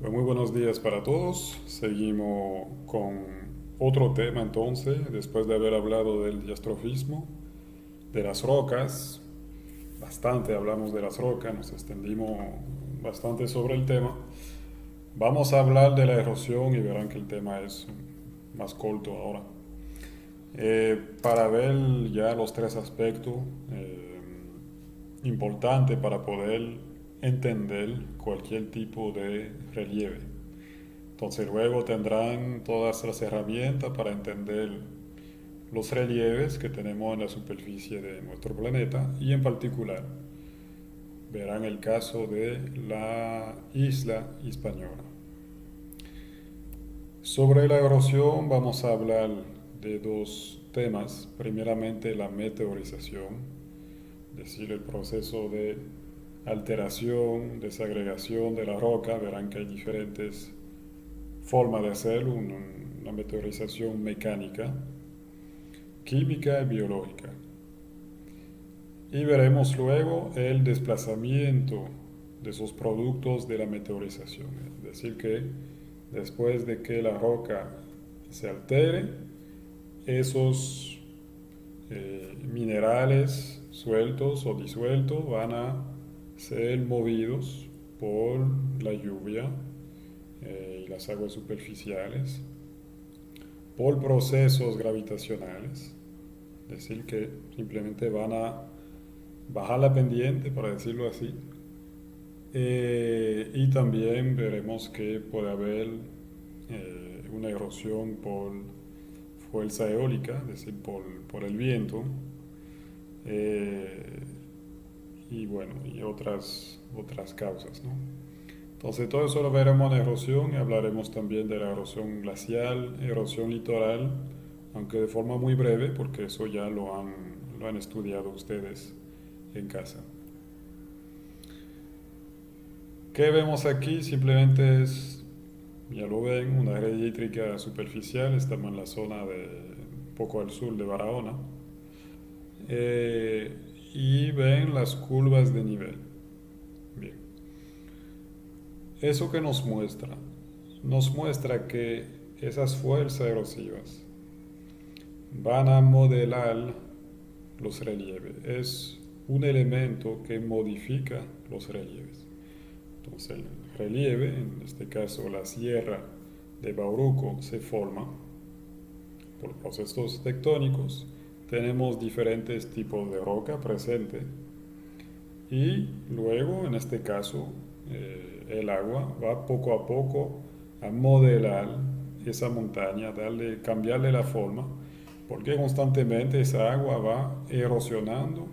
Pues muy buenos días para todos. Seguimos con otro tema entonces, después de haber hablado del diastrofismo, de las rocas. Bastante hablamos de las rocas, nos extendimos bastante sobre el tema. Vamos a hablar de la erosión y verán que el tema es más corto ahora. Para ver ya los tres aspectos importantes para poder entender cualquier tipo de relieve. Entonces luego tendrán todas las herramientas para entender los relieves que tenemos en la superficie de nuestro planeta y en particular verán el caso de la isla Hispaniola. Sobre la erosión vamos a hablar de dos temas. Primeramente la meteorización, es decir, el proceso de alteración, desagregación de la roca. Verán que hay diferentes formas de hacerlo, una meteorización mecánica, química y biológica. Y veremos luego el desplazamiento de esos productos de la meteorización. Es decir, que después de que la roca se altere, esos minerales sueltos o disueltos van a ser movidos por la lluvia y las aguas superficiales, por procesos gravitacionales, es decir, que simplemente van a bajar la pendiente, para decirlo así. Y también veremos que puede haber una erosión por fuerza eólica, es decir, por el viento, eh, y bueno, y otras causas, ¿no? Entonces todo eso lo veremos en erosión y hablaremos también de la erosión glacial, erosión litoral, aunque de forma muy breve, porque eso ya lo han estudiado ustedes en casa. ¿Qué vemos aquí? Simplemente es, ya lo ven, una red hídrica superficial. Estamos en la zona de un poco al sur de Barahona. Eh, y ven las curvas de nivel. Bien. ¿Eso que nos muestra? Nos muestra que esas fuerzas erosivas van a modelar los relieves. Es un elemento que modifica los relieves. Entonces el relieve, en este caso la sierra de Bauruco, se forma por procesos tectónicos. Tenemos diferentes tipos de roca presente y luego, en este caso, el agua va poco a poco a modelar esa montaña, cambiarle la forma, porque constantemente esa agua va erosionando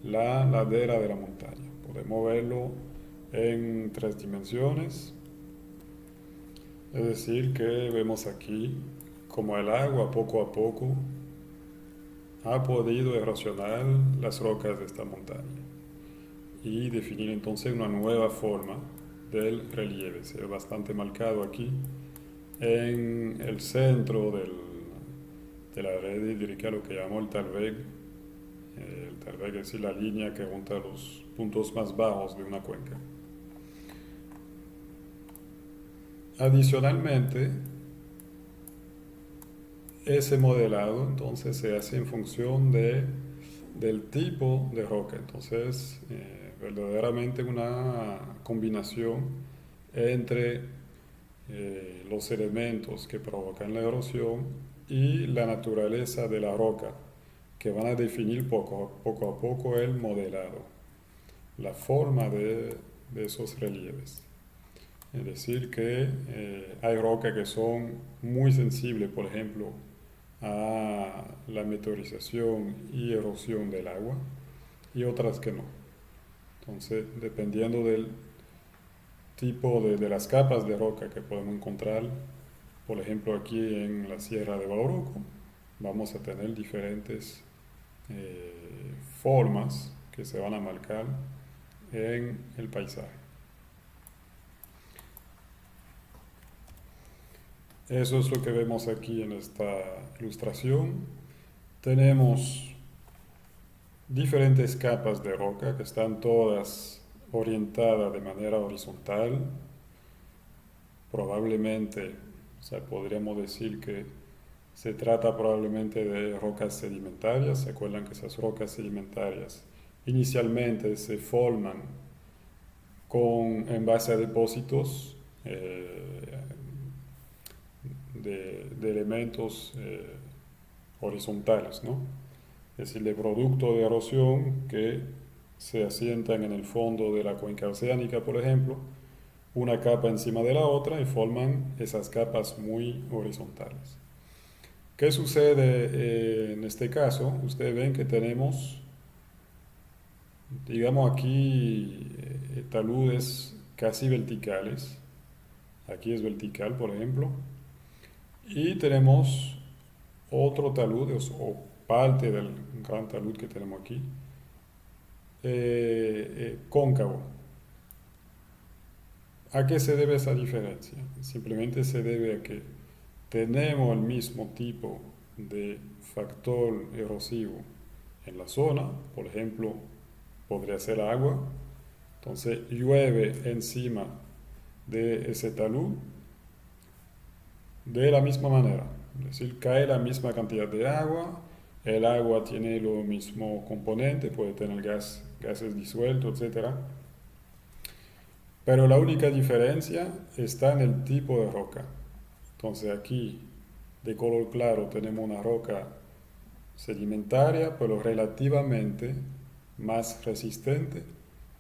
la ladera de la montaña. Podemos verlo en tres dimensiones, es decir, que vemos aquí como el agua poco a poco ha podido erosionar las rocas de esta montaña y definir entonces una nueva forma del relieve. Se ve bastante marcado aquí en el centro de la red hídrica, lo que llamó el Talweg. El Talweg es decir, la línea que junta los puntos más bajos de una cuenca. Adicionalmente, ese modelado entonces se hace en función del tipo de roca. Entonces, verdaderamente una combinación entre los elementos que provocan la erosión y la naturaleza de la roca, que van a definir poco a poco el modelado, la forma de esos relieves. Es decir, que hay rocas que son muy sensibles, por ejemplo, a la meteorización y erosión del agua, y otras que no. Entonces, dependiendo del tipo de las capas de roca que podemos encontrar, por ejemplo, aquí en la Sierra de Bauruco, vamos a tener diferentes formas que se van a marcar en el paisaje. Eso es lo que vemos aquí en esta ilustración. Tenemos diferentes capas de roca que están todas orientadas de manera horizontal, probablemente, o sea, podríamos decir que se trata probablemente de rocas sedimentarias. ¿Se acuerdan que esas rocas sedimentarias inicialmente se forman en base a depósitos de elementos horizontales, ¿no? Es decir, de producto de erosión que se asientan en el fondo de la cuenca oceánica, por ejemplo, una capa encima de la otra y forman esas capas muy horizontales. ¿Qué sucede en este caso? Ustedes ven que tenemos, digamos aquí, taludes casi verticales. Aquí es vertical, por ejemplo. Y tenemos otro talud, o parte del gran talud que tenemos aquí, cóncavo. ¿A qué se debe esa diferencia? Simplemente se debe a que tenemos el mismo tipo de factor erosivo en la zona. Por ejemplo, podría ser agua. Entonces llueve encima de ese talud de la misma manera. Es decir, cae la misma cantidad de agua, el agua tiene lo mismo componente, puede tener gases disueltos, etcétera. Pero la única diferencia está en el tipo de roca. Entonces aquí, de color claro, tenemos una roca sedimentaria, pero relativamente más resistente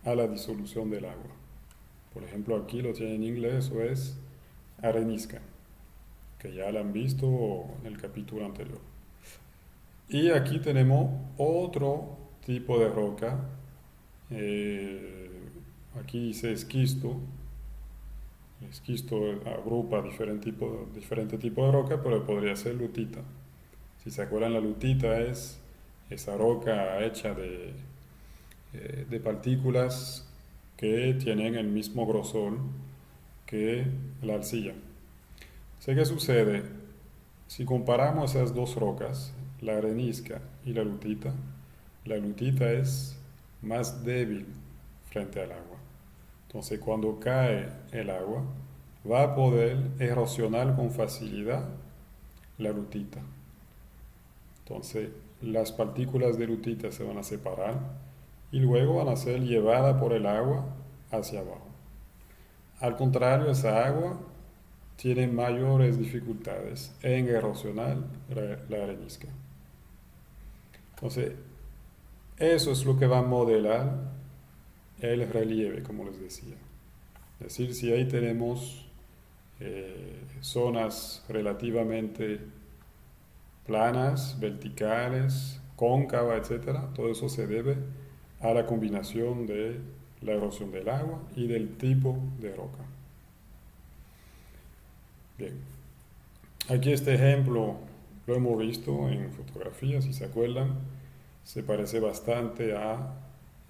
a la disolución del agua. Por ejemplo, aquí lo tiene en inglés, eso es arenisca, que ya la han visto en el capítulo anterior. Y aquí tenemos otro tipo de roca, eh, aquí dice esquisto. Esquisto agrupa diferente tipo de roca, pero podría ser lutita. Si se acuerdan, la lutita es esa roca hecha de partículas que tienen el mismo grosor que la arcilla. Sé qué sucede si comparamos esas dos rocas, la arenisca y la lutita es más débil frente al agua. Entonces, cuando cae el agua, va a poder erosionar con facilidad la lutita. Entonces, las partículas de lutita se van a separar y luego van a ser llevadas por el agua hacia abajo. Al contrario, esa agua tiene mayores dificultades en erosionar la arenisca. Entonces, eso es lo que va a modelar el relieve, como les decía. Es decir, si ahí tenemos zonas relativamente planas, verticales, cóncavas, etcétera, todo eso se debe a la combinación de la erosión del agua y del tipo de roca. Bien, aquí este ejemplo lo hemos visto en fotografías, si se acuerdan, se parece bastante a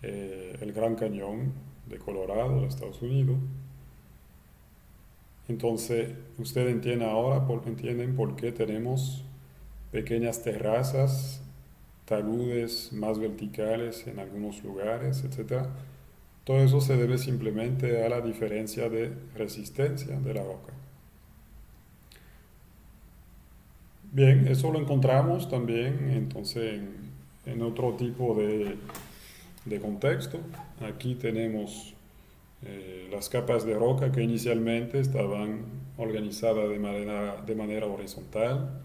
el Gran Cañón de Colorado, de Estados Unidos. Entonces, ustedes entienden por qué tenemos pequeñas terrazas, taludes más verticales en algunos lugares, etc. Todo eso se debe simplemente a la diferencia de resistencia de la roca. Bien, eso lo encontramos también entonces en otro tipo de contexto. Aquí tenemos las capas de roca que inicialmente estaban organizadas de manera horizontal.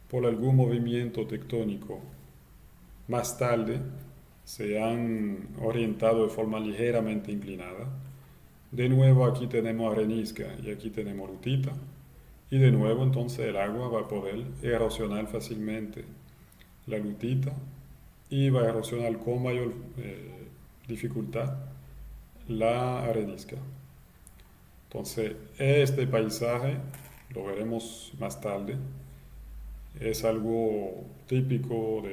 Por algún movimiento tectónico más tarde se han orientado de forma ligeramente inclinada. De nuevo aquí tenemos arenisca y aquí tenemos lutita. Y de nuevo entonces el agua va a poder erosionar fácilmente la lutita y va a erosionar con mayor dificultad la arenisca. Entonces este paisaje, lo veremos más tarde, es algo típico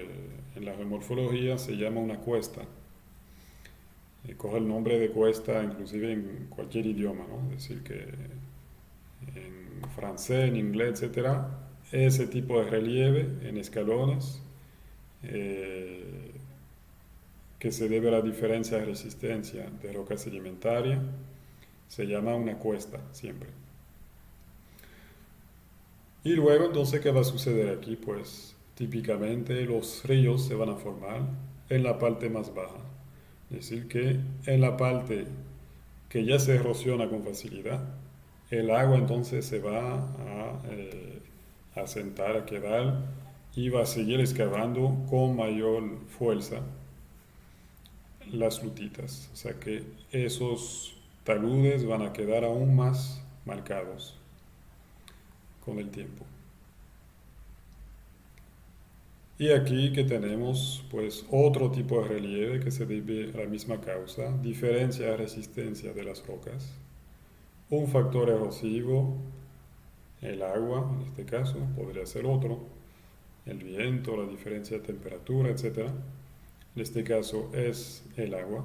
en la geomorfología, se llama una cuesta. Coge el nombre de cuesta inclusive en cualquier idioma, ¿no? Es decir, que en francés, en inglés, etcétera, ese tipo de relieve en escalones eh, que se debe a la diferencia de resistencia de roca sedimentaria se llama una cuesta siempre. Y luego entonces, ¿qué va a suceder aquí? Pues típicamente los ríos se van a formar en la parte más baja. Es decir, que en la parte que ya se erosiona con facilidad, el agua entonces se va a sentar, a quedar y va a seguir excavando con mayor fuerza las lutitas. O sea que esos taludes van a quedar aún más marcados con el tiempo. Y aquí que tenemos pues otro tipo de relieve que se debe a la misma causa, diferencia de resistencia de las rocas, un factor erosivo, el agua en este caso, podría ser otro, el viento, la diferencia de temperatura, etcétera. En este caso es el agua.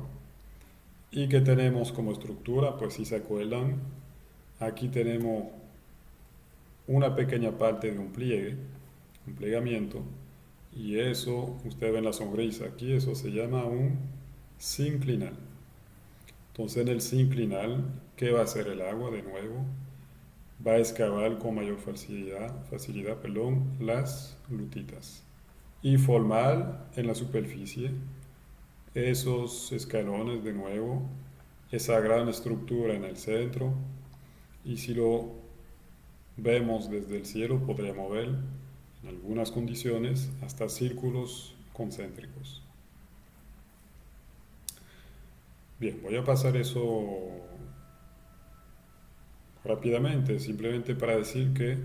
¿Y que tenemos como estructura? Pues si se acuerdan, aquí tenemos una pequeña parte de un plegamiento, y eso, usted ve en la sonrisa aquí, eso se llama un sinclinal. Entonces en el sinclinal, ¿qué va a hacer el agua de nuevo? Va a excavar con mayor facilidad, las lutitas y formar en la superficie esos escalones de nuevo, esa gran estructura en el centro, y si lo vemos desde el cielo podríamos ver en algunas condiciones hasta círculos concéntricos. Bien, voy a pasar eso rápidamente, simplemente para decir que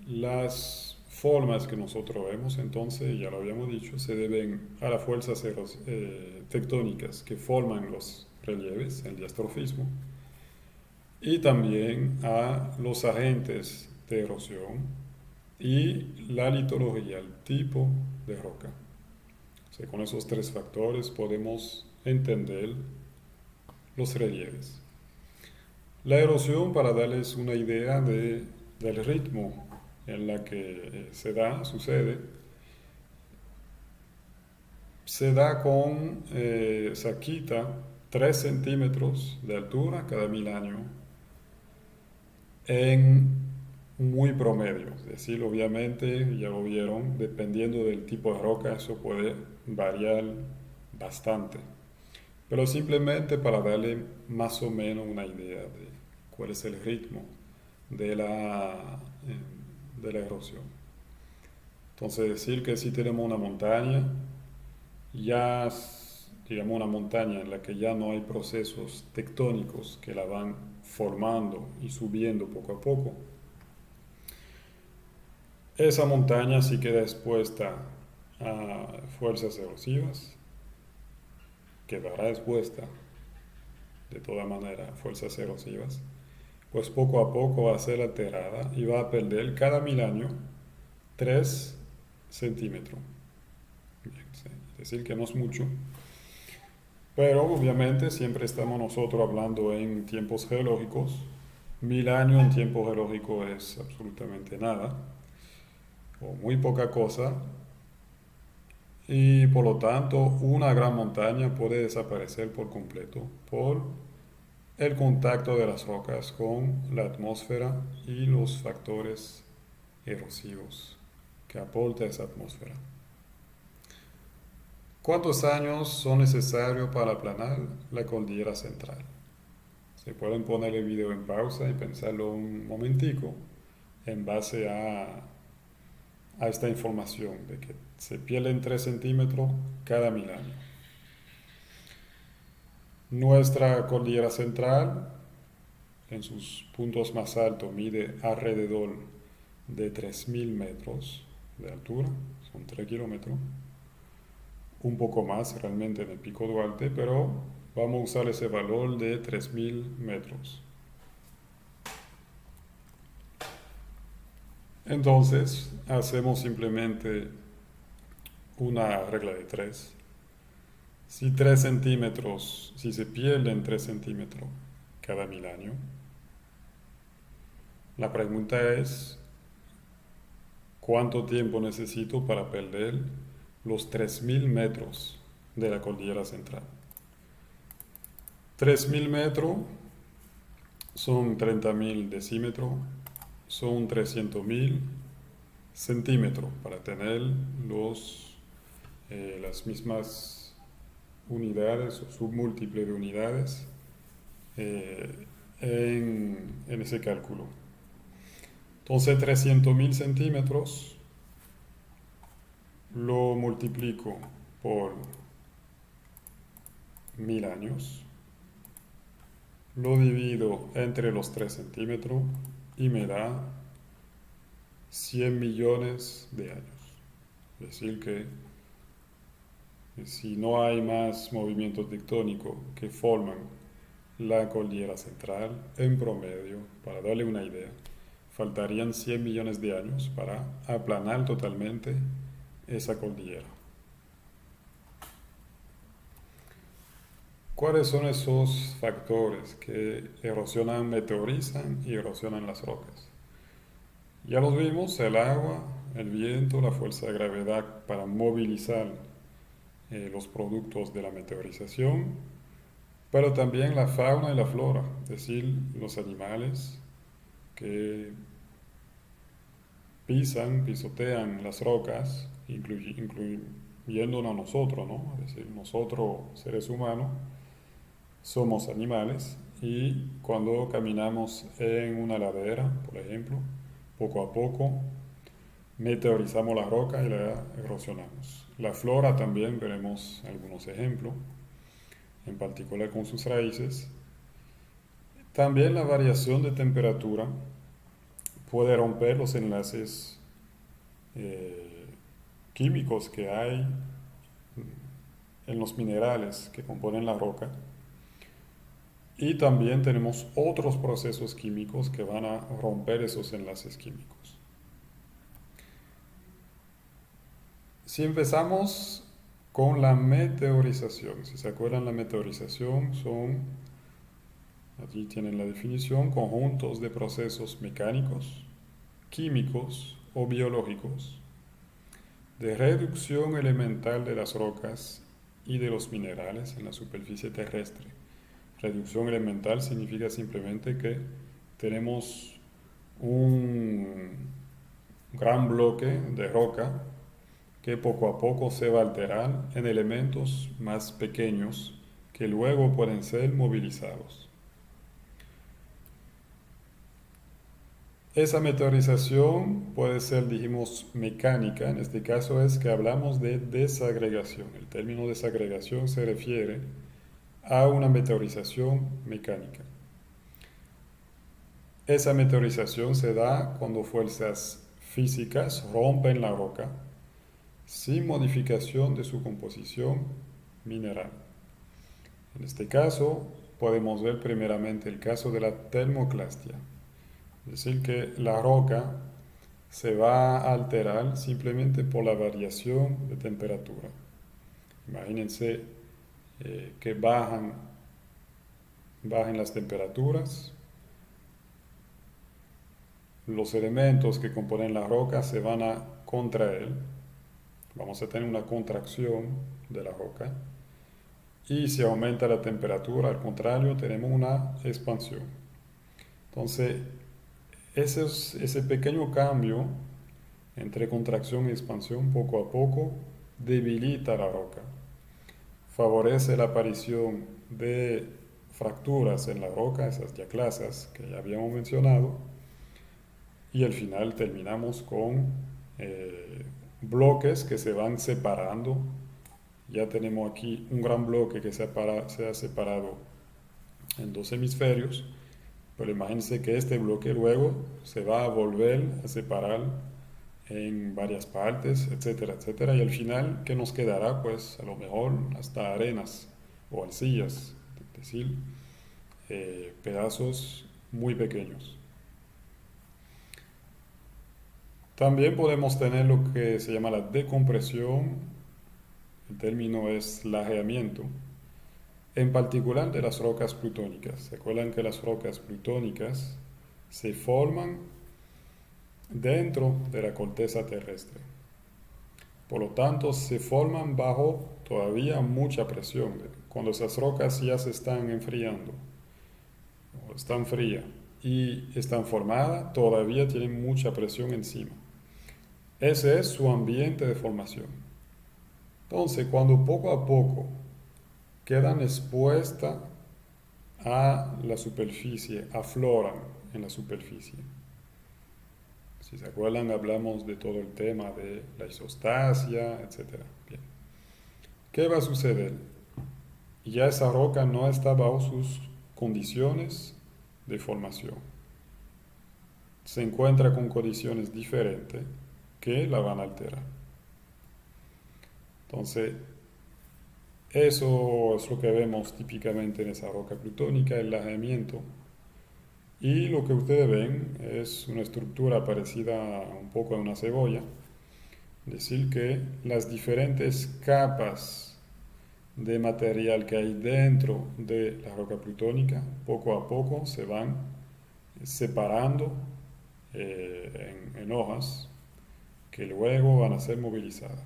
las formas que nosotros vemos, entonces, ya lo habíamos dicho, se deben a las fuerzas tectónicas que forman los relieves, el diastrofismo, y también a los agentes de erosión y la litología, el tipo de roca. O sea, con esos tres factores podemos entender los relieves. La erosión, para darles una idea del ritmo en la que sucede, se da con, se quita 3 centímetros de altura cada 1000 años en muy promedio. Es decir, obviamente, ya lo vieron, dependiendo del tipo de roca, eso puede variar bastante. Pero simplemente para darle más o menos una idea de cuál es el ritmo de de la erosión. Entonces decir que si tenemos una montaña, ya digamos una montaña en la que ya no hay procesos tectónicos que la van formando y subiendo poco a poco, esa montaña sí queda expuesta a fuerzas erosivas, quedará expuesta de toda manera a fuerzas erosivas, pues poco a poco va a ser alterada y va a perder cada 1000 años 3 centímetros. Es decir, que no es mucho, pero obviamente siempre estamos nosotros hablando en tiempos geológicos. 1000 años en tiempo geológico es absolutamente nada, o muy poca cosa, y por lo tanto una gran montaña puede desaparecer por completo por el contacto de las rocas con la atmósfera y los factores erosivos que aporta esa atmósfera. ¿Cuántos años son necesarios para aplanar la cordillera central? Se pueden poner el video en pausa y pensarlo un momentico en base a esta información de que se pierden 3 centímetros cada 1000 años. Nuestra cordillera central, en sus puntos más altos, mide alrededor de 3000 metros de altura, son 3 kilómetros, un poco más realmente en el Pico Duarte, pero vamos a usar ese valor de 3000 metros. Entonces, hacemos simplemente una regla de 3. Si 3 centímetros, si se pierden 3 centímetros cada 1000 años, la pregunta es, ¿cuánto tiempo necesito para perder los 3000 metros de la cordillera central? 3000 metros son 30.000 decímetros, son 300.000 centímetros para tener las mismas unidades o submúltiples de unidades en ese cálculo. Entonces 300.000 centímetros lo multiplico por 1000 años, lo divido entre los 3 centímetros y me da 100 millones de años. Es decir que si no hay más movimientos tectónicos que forman la cordillera central, en promedio, para darle una idea, faltarían 100 millones de años para aplanar totalmente esa cordillera. ¿Cuáles son esos factores que erosionan, meteorizan y erosionan las rocas? Ya los vimos: el agua, el viento, la fuerza de gravedad para movilizar los productos de la meteorización, pero también la fauna y la flora, es decir, los animales que pisotean las rocas, incluyéndonos a nosotros, ¿no? Es decir, nosotros, seres humanos, somos animales y cuando caminamos en una ladera, por ejemplo, poco a poco meteorizamos la roca y la erosionamos. La flora también veremos algunos ejemplos, en particular con sus raíces. También la variación de temperatura puede romper los enlaces eh, químicos que hay en los minerales que componen la roca. Y también tenemos otros procesos químicos que van a romper esos enlaces químicos. Si empezamos con la meteorización, si se acuerdan, la meteorización son, allí tienen la definición, conjuntos de procesos mecánicos, químicos o biológicos de reducción elemental de las rocas y de los minerales en la superficie terrestre. Reducción elemental significa simplemente que tenemos un gran bloque de roca que poco a poco se va a alterar en elementos más pequeños que luego pueden ser movilizados. Esa meteorización puede ser, dijimos, mecánica. En este caso es que hablamos de desagregación. El término desagregación se refiere a una meteorización mecánica. Esa meteorización se da cuando fuerzas físicas rompen la roca sin modificación de su composición mineral. En este caso, podemos ver primeramente el caso de la termoclastia. Es decir, que la roca se va a alterar simplemente por la variación de temperatura. Imagínense que bajan las temperaturas, los elementos que componen la roca se van a contraer, vamos a tener una contracción de la roca, y si aumenta la temperatura, al contrario, tenemos una expansión. Entonces, ese pequeño cambio entre contracción y expansión poco a poco debilita la roca, favorece la aparición de fracturas en la roca, esas diaclasas que ya habíamos mencionado, y al final terminamos con bloques que se van separando. Ya tenemos aquí un gran bloque que se ha separado en dos hemisferios, pero imagínense que este bloque luego se va a volver a separar en varias partes, etcétera, etcétera, y al final, ¿qué nos quedará? Pues a lo mejor hasta arenas o arcillas, es decir, pedazos muy pequeños. También podemos tener lo que se llama la decompresión, el término es lajeamiento, en particular de las rocas plutónicas. ¿Se acuerdan que las rocas plutónicas se forman dentro de la corteza terrestre? Por lo tanto, se forman bajo todavía mucha presión. Cuando esas rocas ya se están enfriando, o están frías, y están formadas, todavía tienen mucha presión encima. Ese es su ambiente de formación. Entonces, cuando poco a poco quedan expuestas a la superficie, afloran en la superficie. Si se acuerdan, hablamos de todo el tema de la isostasia, etc. Bien. ¿Qué va a suceder? Ya esa roca no está bajo sus condiciones de formación. Se encuentra con condiciones diferentes que la van a alterar. Entonces, eso es lo que vemos típicamente en esa roca plutónica, el lajeamiento. Y lo que ustedes ven es una estructura parecida un poco a una cebolla. Es decir, que las diferentes capas de material que hay dentro de la roca plutónica poco a poco se van separando en hojas que luego van a ser movilizadas.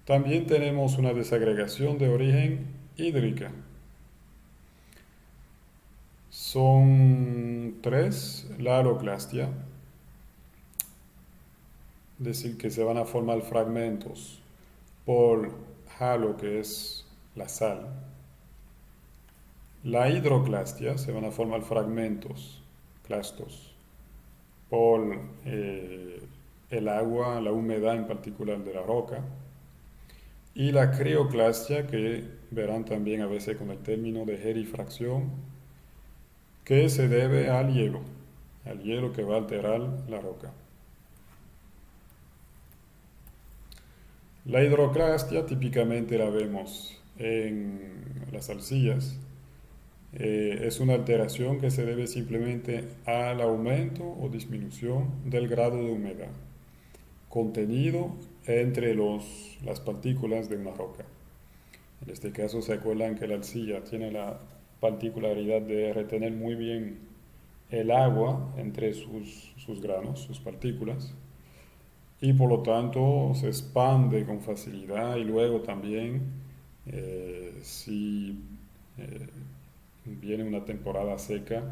También tenemos una desagregación de origen hídrica. Son tres: la haloclastia, es decir, que se van a formar fragmentos por halo, que es la sal. La hidroclastia, se van a formar fragmentos, clastos, por el agua, la humedad en particular de la roca. Y la crioclastia, que verán también a veces con el término de gerifracción, que se debe al hielo que va a alterar la roca. La hidroclastia típicamente la vemos en las arcillas. Es una alteración que se debe simplemente al aumento o disminución del grado de humedad contenido entre las partículas de una roca. En este caso, se acuerdan que la arcilla tiene la particularidad de retener muy bien el agua entre sus granos, sus partículas, y por lo tanto se expande con facilidad. Y luego también, si viene una temporada seca,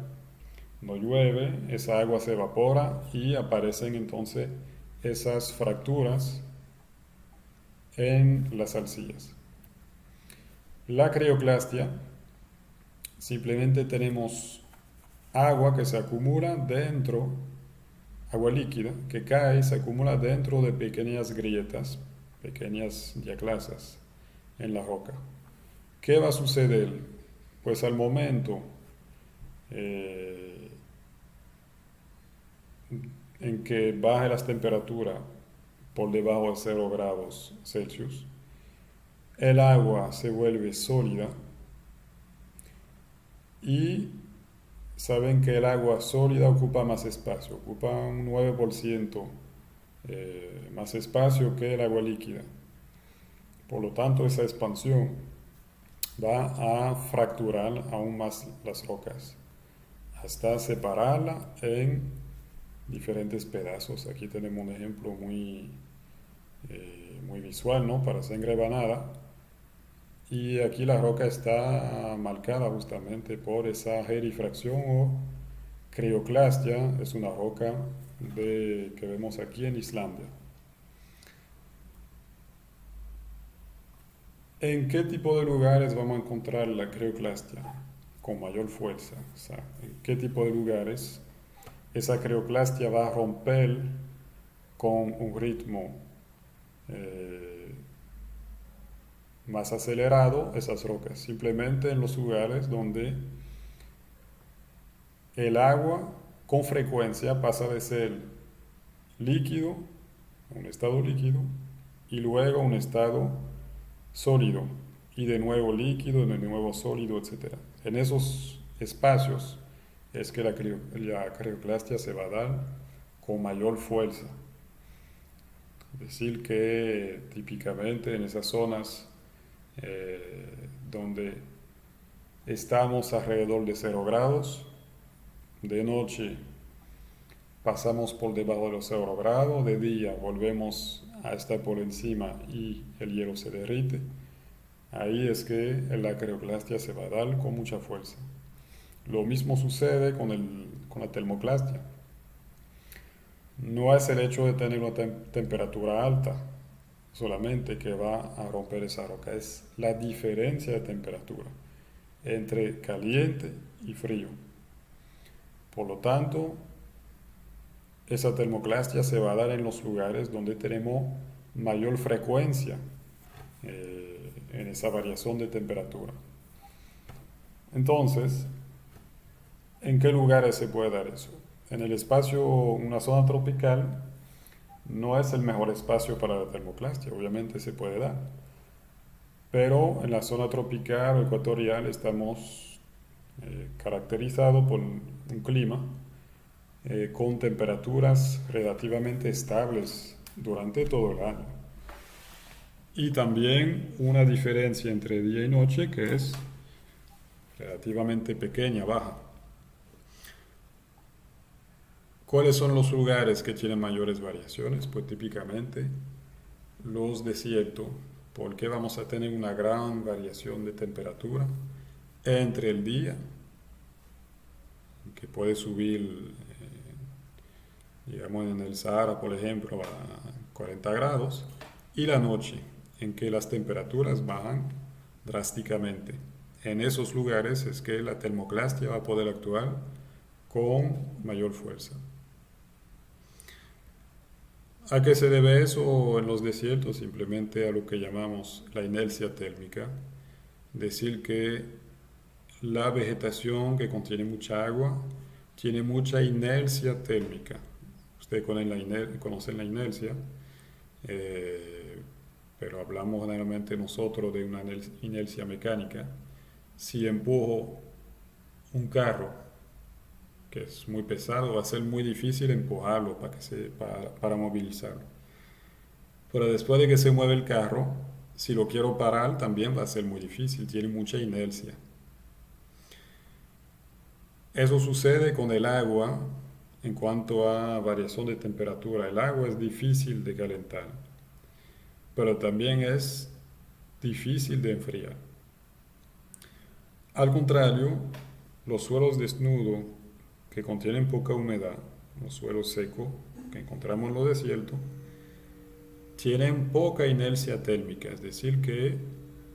no llueve, esa agua se evapora y aparecen entonces esas fracturas en las arcillas. La crioclastia, simplemente tenemos agua que se acumula dentro, agua líquida que cae y se acumula dentro de pequeñas grietas, pequeñas diaclasas en la roca. ¿Qué va a suceder? Pues al momento eh, en que baje las temperaturas por debajo de 0 grados Celsius, el agua se vuelve sólida y saben que el agua sólida ocupa más espacio, ocupa un 9% más espacio que el agua líquida. Por lo tanto, esa expansión va a fracturar aún más las rocas, hasta separarla en diferentes pedazos. Aquí tenemos un ejemplo muy visual, ¿no? Para hacer engrebanada. Y aquí la roca está marcada justamente por esa gerifracción o crioclastia. Es una roca que vemos aquí en Islandia. ¿En qué tipo de lugares vamos a encontrar la crioclastia con mayor fuerza? O sea, ¿en qué tipo de lugares esa crioclastia va a romper con un ritmo eh, más acelerado esas rocas? Simplemente en los lugares donde el agua con frecuencia pasa de ser líquido, un estado líquido, y luego un estado sólido, y de nuevo líquido, de nuevo sólido, etc. En esos espacios es que la crioclastia se va a dar con mayor fuerza. Es decir, que típicamente en esas zonas donde estamos alrededor de 0 grados, de noche pasamos por debajo de los 0 grados, de día volvemos a estar por encima y el hielo se derrite. Ahí es que la crioclastia se va a dar con mucha fuerza. Lo mismo sucede con la termoclastia. No es el hecho de tener una temperatura alta solamente que va a romper esa roca, es la diferencia de temperatura entre caliente y frío. Por lo tanto, esa termoclastia se va a dar en los lugares donde tenemos mayor frecuencia en esa variación de temperatura. Entonces, ¿en qué lugares se puede dar eso? En el espacio, una zona tropical, no es el mejor espacio para la termoclastia, obviamente se puede dar. Pero en la zona tropical o ecuatorial estamos caracterizados por un clima con temperaturas relativamente estables durante todo el año. Y también una diferencia entre día y noche que es relativamente pequeña, baja. ¿Cuáles son los lugares que tienen mayores variaciones? Pues típicamente los desiertos, porque vamos a tener una gran variación de temperatura entre el día, que puede subir, digamos en el Sahara, por ejemplo, a 40 grados, y la noche, en que las temperaturas bajan drásticamente. En esos lugares es que la termoclastia va a poder actuar con mayor fuerza. ¿A qué se debe eso en los desiertos? Simplemente a lo que llamamos la inercia térmica. Decir que la vegetación que contiene mucha agua tiene mucha inercia térmica. Ustedes conocen la inercia, eh, pero hablamos generalmente nosotros de una inercia mecánica. Si empujo un carro que es muy pesado, va a ser muy difícil empujarlo para movilizarlo. Pero después de que se mueve el carro, si lo quiero parar, también va a ser muy difícil, tiene mucha inercia. Eso sucede con el agua en cuanto a variación de temperatura. El agua es difícil de calentar, pero también es difícil de enfriar. Al contrario, los suelos desnudos que contienen poca humedad, los suelos secos que encontramos en los desiertos, tienen poca inercia térmica, es decir, que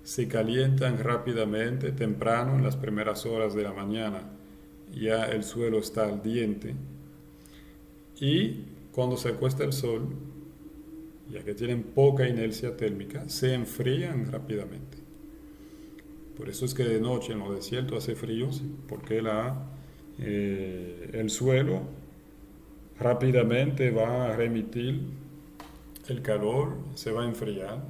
se calientan rápidamente, temprano, en las primeras horas de la mañana, ya el suelo está ardiente, y cuando se acuesta el sol, ya que tienen poca inercia térmica, se enfrían rápidamente. Por eso es que de noche en los desiertos hace frío, porque el suelo rápidamente va a remitir el calor, se va a enfriar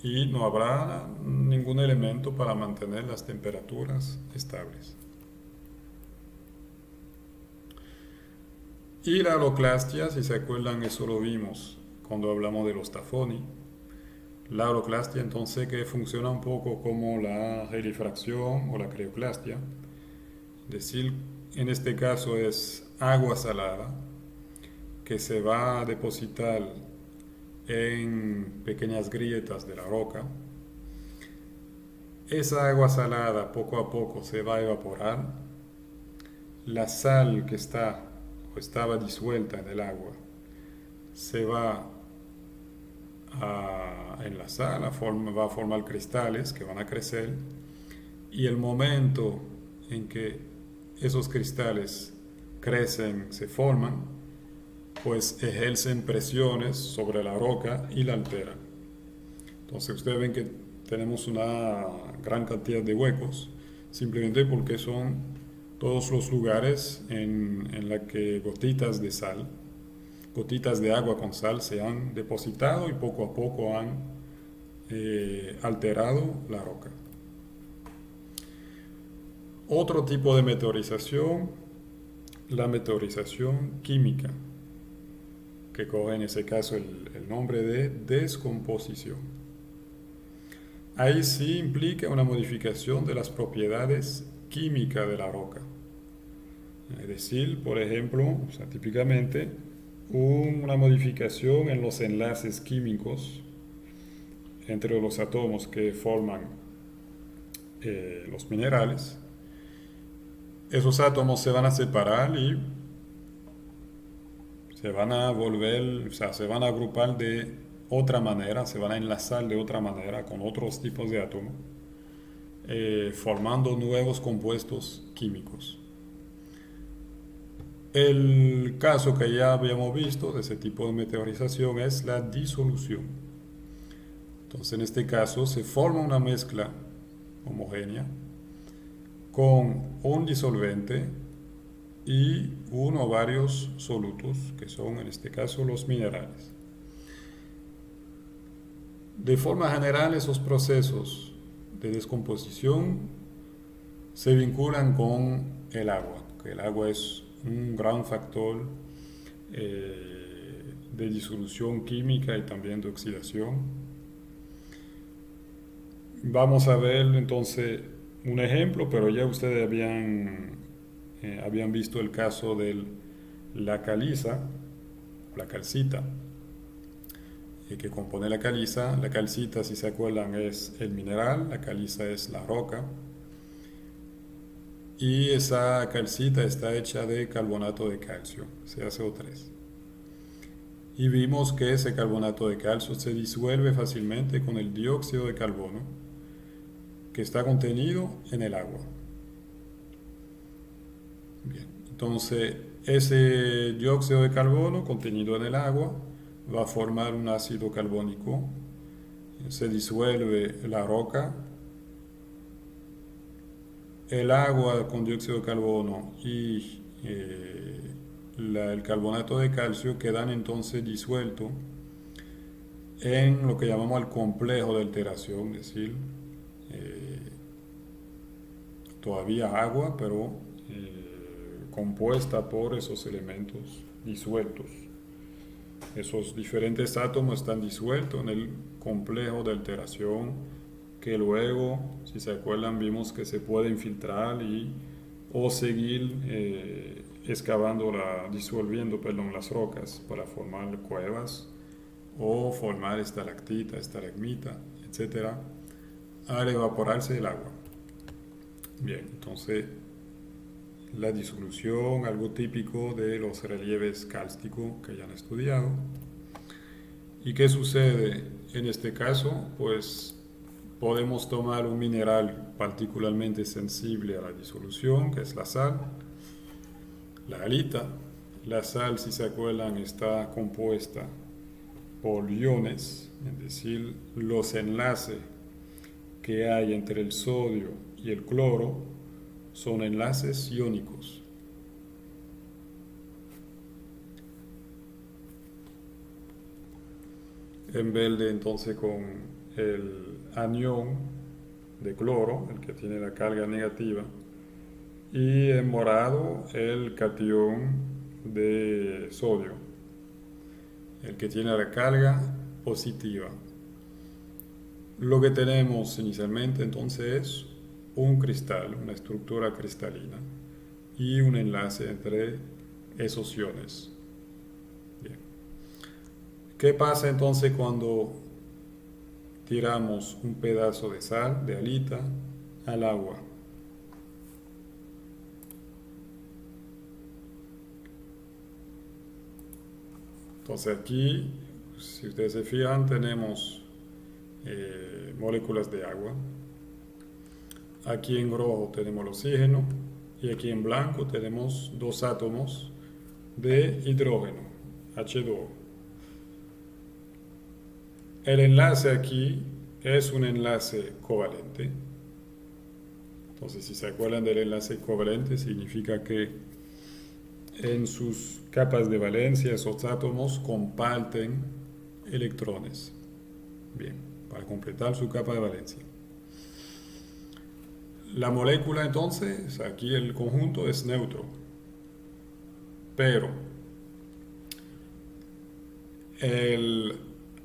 y no habrá ningún elemento para mantener las temperaturas estables. Y la holoclastia, si se acuerdan, eso lo vimos cuando hablamos de los tafoni. La holoclastia entonces que funciona un poco como la gelifracción o la crioclastia, es decir, en este caso es agua salada que se va a depositar en pequeñas grietas de la roca. Esa agua salada poco a poco se va a evaporar. La sal que está o estaba disuelta en el agua se va a enlazar, va a formar cristales que van a crecer, y el momento en que esos cristales crecen, se forman, pues ejercen presiones sobre la roca y la alteran. Entonces ustedes ven que tenemos una gran cantidad de huecos, simplemente porque son todos los lugares en la que gotitas de sal, gotitas de agua con sal se han depositado y poco a poco han alterado la roca. Otro tipo de meteorización, la meteorización química, que coge en ese caso el nombre de descomposición. Ahí sí implica una modificación de las propiedades químicas de la roca. Es decir, por ejemplo, o sea, típicamente una modificación en los enlaces químicos entre los átomos que forman los minerales, esos átomos se van a separar y se van a volver, o sea, se van a agrupar de otra manera, se van a enlazar de otra manera con otros tipos de átomos, formando nuevos compuestos químicos. El caso que ya habíamos visto de ese tipo de meteorización es la disolución. Entonces, en este caso se forma una mezcla homogénea con un disolvente y uno o varios solutos, que son en este caso los minerales. De forma general, esos procesos de descomposición se vinculan con el agua, que el agua es un gran factor de disolución química y también de oxidación. Vamos a ver entonces un ejemplo, pero ya ustedes habían visto el caso de la caliza, la calcita, que compone la caliza. La calcita, si se acuerdan, es el mineral, la caliza es la roca, y esa calcita está hecha de carbonato de calcio, CaCO3. Y vimos que ese carbonato de calcio se disuelve fácilmente con el dióxido de carbono que está contenido en el agua. Bien, entonces ese dióxido de carbono contenido en el agua va a formar un ácido carbónico, se disuelve la roca, el agua con dióxido de carbono y el carbonato de calcio quedan entonces disueltos en lo que llamamos el complejo de alteración, es decir, eh, todavía agua, pero compuesta por esos elementos disueltos. Esos diferentes átomos están disueltos en el complejo de alteración que luego, si se acuerdan, vimos que se puede infiltrar o seguir excavando, disolviendo, perdón, las rocas para formar cuevas o formar estalactita, estalagmita, etcétera, al evaporarse el agua. Bien, entonces la disolución, algo típico de los relieves kársticos que ya han estudiado. ¿Y qué sucede en este caso? Pues podemos tomar un mineral particularmente sensible a la disolución, que es la sal, la halita. La sal, si se acuerdan, está compuesta por iones, es decir, los enlaces que hay entre el sodio y el cloro son enlaces iónicos. En verde entonces con el anión de cloro, el que tiene la carga negativa, y en morado el catión de sodio, el que tiene la carga positiva. Lo que tenemos inicialmente entonces es un cristal, una estructura cristalina y un enlace entre esos iones. Bien. ¿Qué pasa entonces cuando tiramos un pedazo de sal, de halita, al agua? Entonces aquí, si ustedes se fijan, tenemos moléculas de agua. Aquí en rojo tenemos el oxígeno y aquí en blanco tenemos dos átomos de hidrógeno, H2O. El enlace aquí es un enlace covalente. Entonces, si se acuerdan del enlace covalente, significa que en sus capas de valencia esos átomos comparten electrones. Bien, para completar su capa de valencia. La molécula entonces, aquí el conjunto es neutro, pero el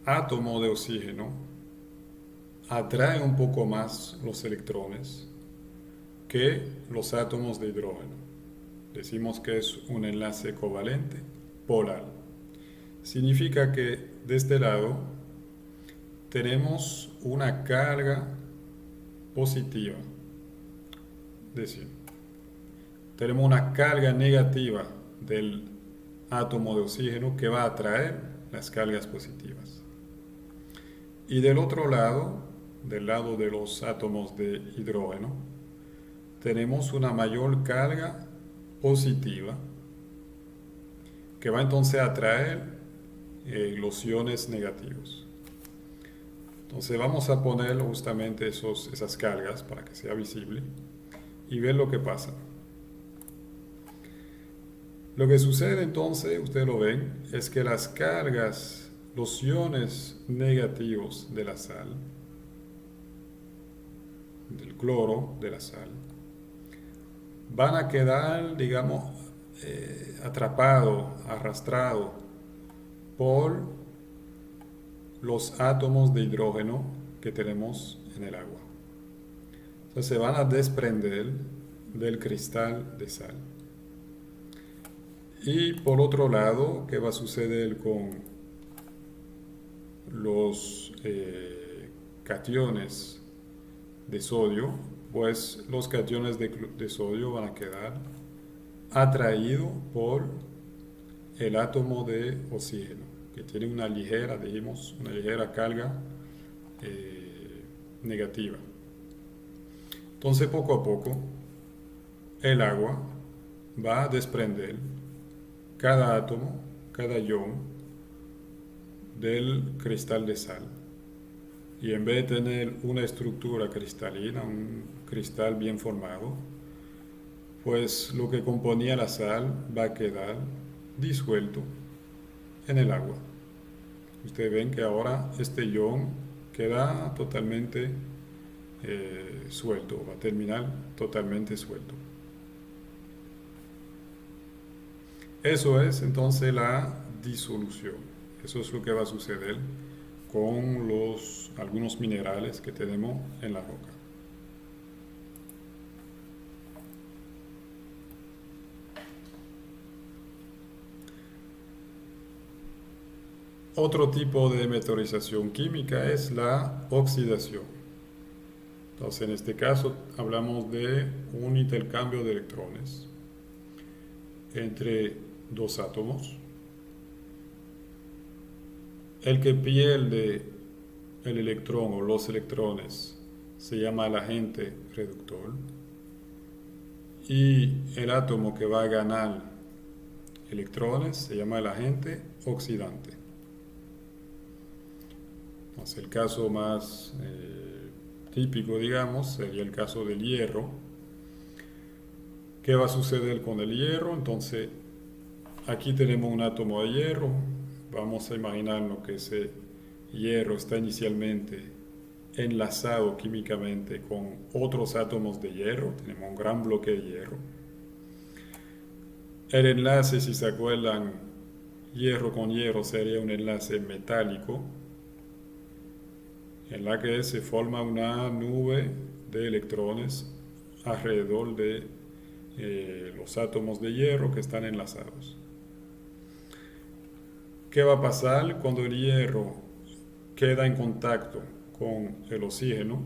átomo de oxígeno atrae un poco más los electrones que los átomos de hidrógeno. Decimos que es un enlace covalente polar. Significa que de este lado tenemos una carga positiva. Es decir, tenemos una carga negativa del átomo de oxígeno que va a atraer las cargas positivas. Y del otro lado, del lado de los átomos de hidrógeno, tenemos una mayor carga positiva que va entonces a atraer los iones negativos. Entonces vamos a poner justamente esas cargas para que sea visible y ver lo que pasa. Lo que sucede entonces, ustedes lo ven, es que las cargas, los iones negativos de la sal, del cloro de la sal, van a quedar, digamos, atrapados, arrastrados por los átomos de hidrógeno que tenemos en el agua. Entonces se van a desprender del cristal de sal. Y por otro lado, ¿qué va a suceder con los cationes de sodio? Pues los cationes de sodio van a quedar atraídos por el átomo de oxígeno, que tiene una ligera, dijimos, una ligera carga negativa. Entonces, poco a poco, el agua va a desprender cada átomo, cada ion del cristal de sal. Y en vez de tener una estructura cristalina, un cristal bien formado, pues lo que componía la sal va a quedar disuelto en el agua. Ustedes ven que ahora este ion queda totalmente suelto, va a terminar totalmente suelto. Eso es entonces la disolución. Eso es lo que va a suceder con algunos minerales que tenemos en la roca. Otro tipo de meteorización química es la oxidación. Entonces, en este caso hablamos de un intercambio de electrones entre dos átomos. El que pierde el electrón o los electrones se llama el agente reductor, y el átomo que va a ganar electrones se llama el agente oxidante. Entonces, el caso más típico, digamos, sería el caso del hierro. ¿Qué va a suceder con el hierro? Entonces, aquí tenemos un átomo de hierro. Vamos a imaginarnos que ese hierro está inicialmente enlazado químicamente con otros átomos de hierro. Tenemos un gran bloque de hierro. El enlace, si se acuerdan, hierro con hierro sería un enlace metálico, en la que se forma una nube de electrones alrededor de los átomos de hierro que están enlazados. ¿Qué va a pasar cuando el hierro queda en contacto con el oxígeno?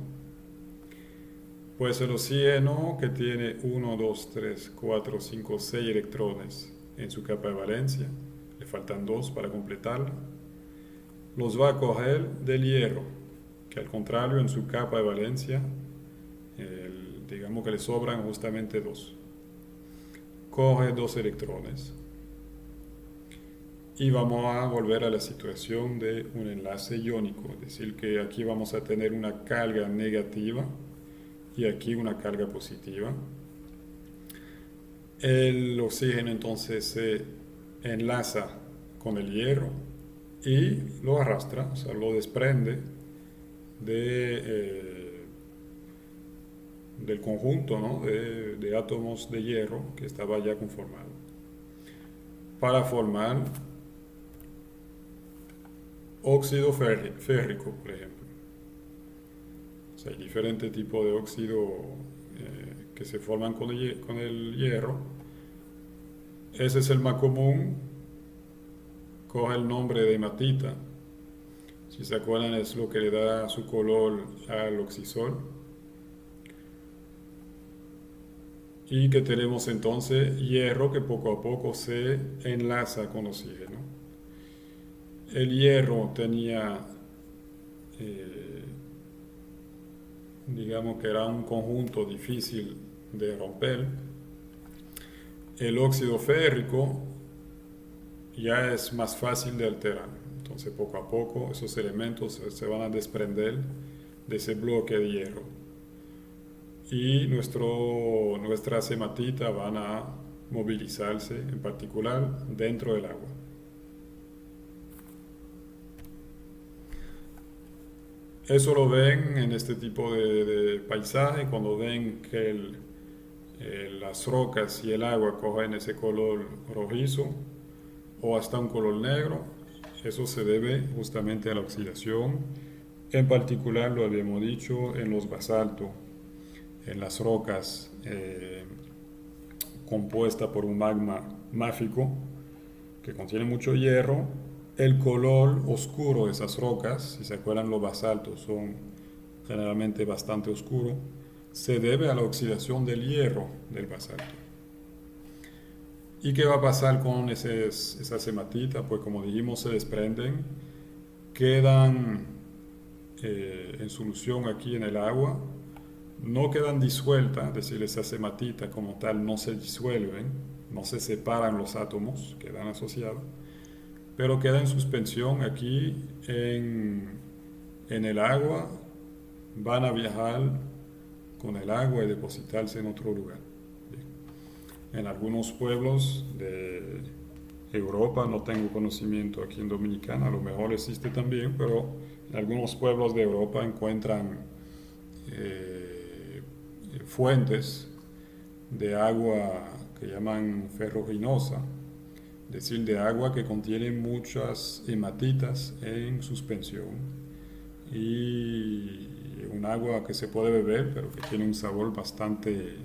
Pues el oxígeno, que tiene 1, 2, 3, 4, 5, 6 electrones en su capa de valencia, le faltan 2 para completarla, los va a coger del hierro, que al contrario en su capa de valencia, digamos que le sobran justamente 2. Coge 2 electrones. Y vamos a volver a la situación de un enlace iónico, es decir, que aquí vamos a tener una carga negativa y aquí una carga positiva. El oxígeno entonces se enlaza con el hierro y lo arrastra, o sea, lo desprende del conjunto, ¿no?, de átomos de hierro que estaba ya conformado, para formar óxido férrico, por ejemplo. O sea, hay diferentes tipos de óxido que se forman con el hierro. Ese es el más común. Coge el nombre de hematita. Si se acuerdan, es lo que le da su color al oxisol. y que tenemos entonces hierro que poco a poco se enlaza con oxígeno. El hierro tenía, eh, digamos que era un conjunto difícil de romper. El óxido férrico ya es más fácil de alterar. Entonces poco a poco esos elementos se van a desprender de ese bloque de hierro. Y nuestras hematitas van a movilizarse, en particular dentro del agua. Eso lo ven en este tipo de paisaje, cuando ven que las rocas y el agua cogen ese color rojizo o hasta un color negro. Eso se debe justamente a la oxidación. En particular, lo habíamos dicho, en los basaltos, en las rocas compuestas por un magma máfico que contiene mucho hierro. El color oscuro de esas rocas, si se acuerdan, los basaltos son generalmente bastante oscuros, se debe a la oxidación del hierro del basalto. ¿Y qué va a pasar con esas hematitas? Pues como dijimos, se desprenden, quedan en solución aquí en el agua, no quedan disueltas, es decir, esas hematitas como tal no se disuelven, no se separan los átomos, quedan asociados, pero queda en suspensión aquí en el agua, van a viajar con el agua y depositarse en otro lugar. En algunos pueblos de Europa, no tengo conocimiento aquí en Dominicana, a lo mejor existe también, pero en algunos pueblos de Europa encuentran fuentes de agua que llaman ferruginosa, es decir, de agua que contiene muchas hematitas en suspensión y un agua que se puede beber, pero que tiene un sabor bastante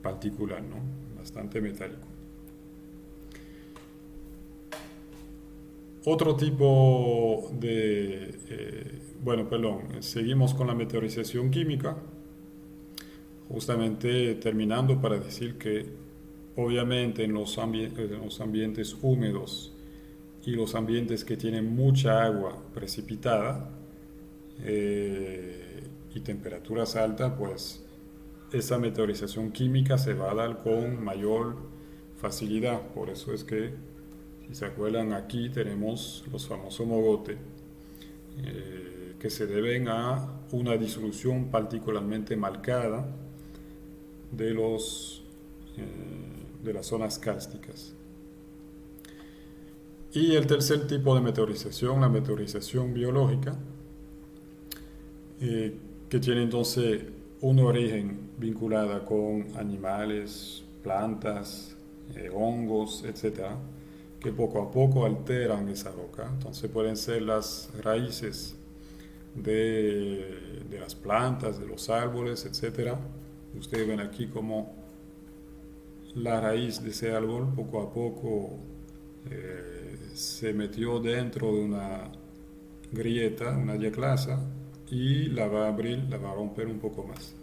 particular, ¿no? Bastante metálico. Otro tipo seguimos con la meteorización química, justamente terminando para decir que obviamente en los ambientes húmedos y los ambientes que tienen mucha agua precipitada y temperaturas altas, pues esa meteorización química se va a dar con mayor facilidad. Por eso es que, si se acuerdan, aquí tenemos los famosos mogotes, que se deben a una disolución particularmente marcada de de las zonas cársticas. Y el tercer tipo de meteorización, la meteorización biológica, que tiene entonces un origen vinculada con animales, plantas, hongos, etcétera, que poco a poco alteran esa roca. Entonces pueden ser las raíces de las plantas, de los árboles, etcétera. Ustedes ven aquí como la raíz de ese árbol poco a poco se metió dentro de una grieta, una yaclasa, y la va a abrir, la va a romper un poco más.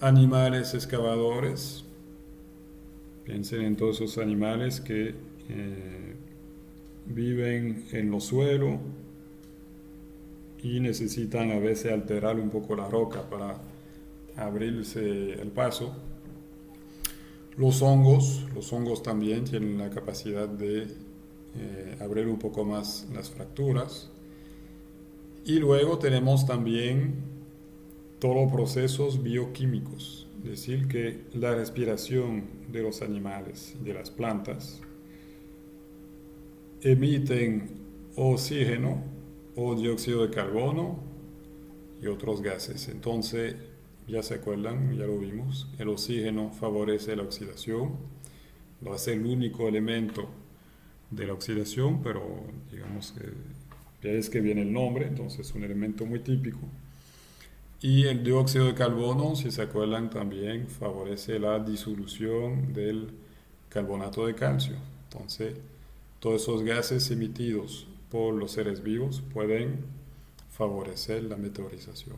Animales excavadores, piensen en todos esos animales que viven en los suelos y necesitan a veces alterar un poco la roca para abrirse el paso. Los hongos también tienen la capacidad de abrir un poco más las fracturas. Y luego tenemos también todos los procesos bioquímicos, es decir, que la respiración de los animales y de las plantas emiten oxígeno o dióxido de carbono y otros gases. Entonces, ya se acuerdan, ya lo vimos, el oxígeno favorece la oxidación, no va a ser el único elemento de la oxidación, pero digamos que ya es que viene el nombre, entonces es un elemento muy típico. Y el dióxido de carbono, si se acuerdan, también favorece la disolución del carbonato de calcio. Entonces, todos esos gases emitidos por los seres vivos pueden favorecer la meteorización.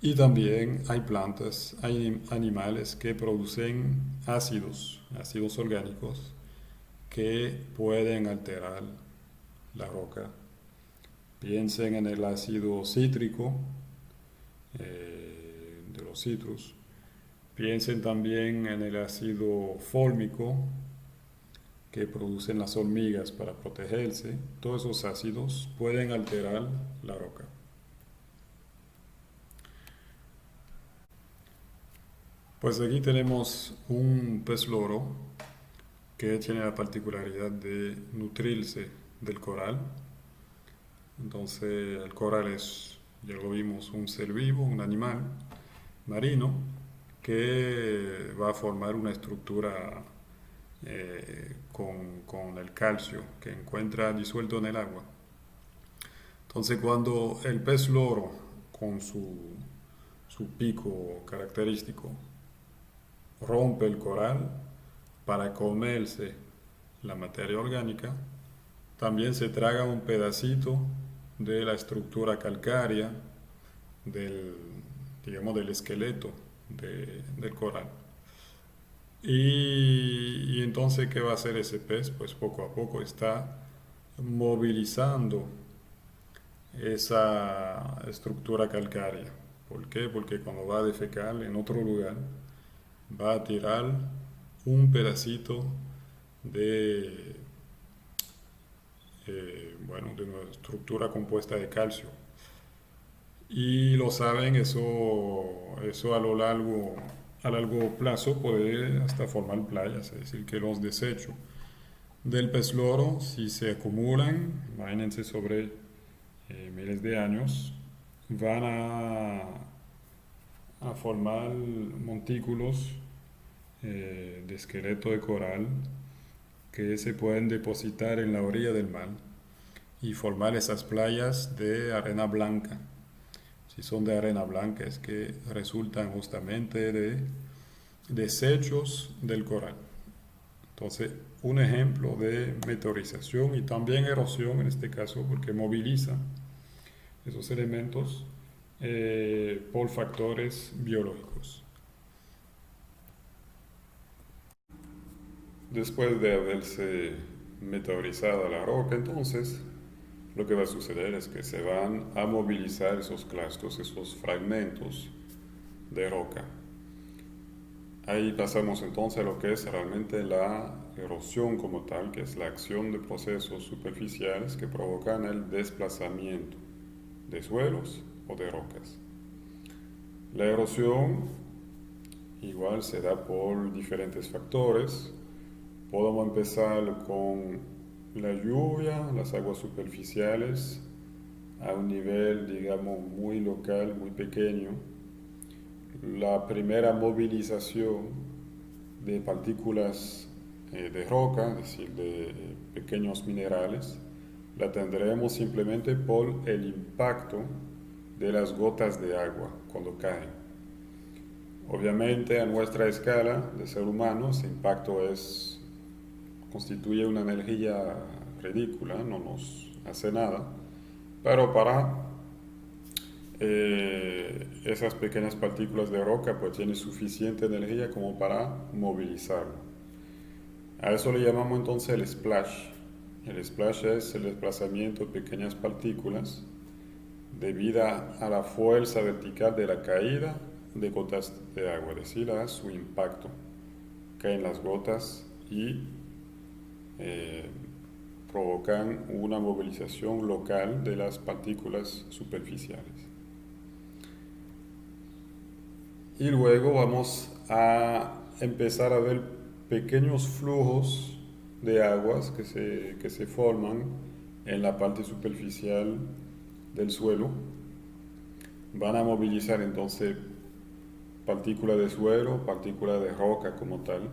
Y también hay plantas, hay animales que producen ácidos orgánicos que pueden alterar la roca. Piensen en el ácido cítrico de los citrus. Piensen también en el ácido fólmico que producen las hormigas para protegerse. Todos esos ácidos pueden alterar la roca. Pues aquí tenemos un pez loro que tiene la particularidad de nutrirse del coral. Entonces el coral es, ya lo vimos, un ser vivo, un animal marino que va a formar una estructura con el calcio que encuentra disuelto en el agua. Entonces cuando el pez loro con su pico característico rompe el coral para comerse la materia orgánica, también se traga un pedacito de la estructura calcárea del, digamos, del esqueleto del coral. Y entonces, ¿qué va a hacer ese pez? Pues poco a poco está movilizando esa estructura calcárea. ¿Por qué? Porque cuando va a defecar en otro lugar, va a tirar un pedacito de, bueno, de una estructura compuesta de calcio. Y lo saben, eso a largo plazo puede hasta formar playas, es decir, que los desechos del pez loro, si se acumulan, imagínense sobre miles de años, van a formar montículos de esqueleto de coral que se pueden depositar en la orilla del mar y formar esas playas de arena blanca. Si son de arena blanca es que resultan justamente de desechos del coral. Entonces, un ejemplo de meteorización y también erosión en este caso porque moviliza esos elementos por factores biológicos. Después de haberse meteorizado la roca, entonces lo que va a suceder es que se van a movilizar esos clastos, esos fragmentos de roca. Ahí pasamos entonces a lo que es realmente la erosión como tal, que es la acción de procesos superficiales que provocan el desplazamiento de suelos o de rocas. La erosión igual se da por diferentes factores. Podemos empezar con la lluvia, las aguas superficiales, a un nivel, digamos, muy local, muy pequeño. La primera movilización de partículas de roca, es decir, de pequeños minerales, la tendremos simplemente por el impacto de las gotas de agua cuando caen. Obviamente a nuestra escala de ser humano ese impacto constituye una energía ridícula, no nos hace nada, pero para esas pequeñas partículas de roca pues tienen suficiente energía como para movilizarlo. A eso le llamamos entonces el splash. El splash es el desplazamiento de pequeñas partículas debido a la fuerza vertical de la caída de gotas de agua, es decir, a su impacto. Caen las gotas y eh, provocan una movilización local de las partículas superficiales. Y luego vamos a empezar a ver pequeños flujos de aguas que se forman en la parte superficial del suelo. Van a movilizar entonces partículas de suelo, partículas de roca como tal,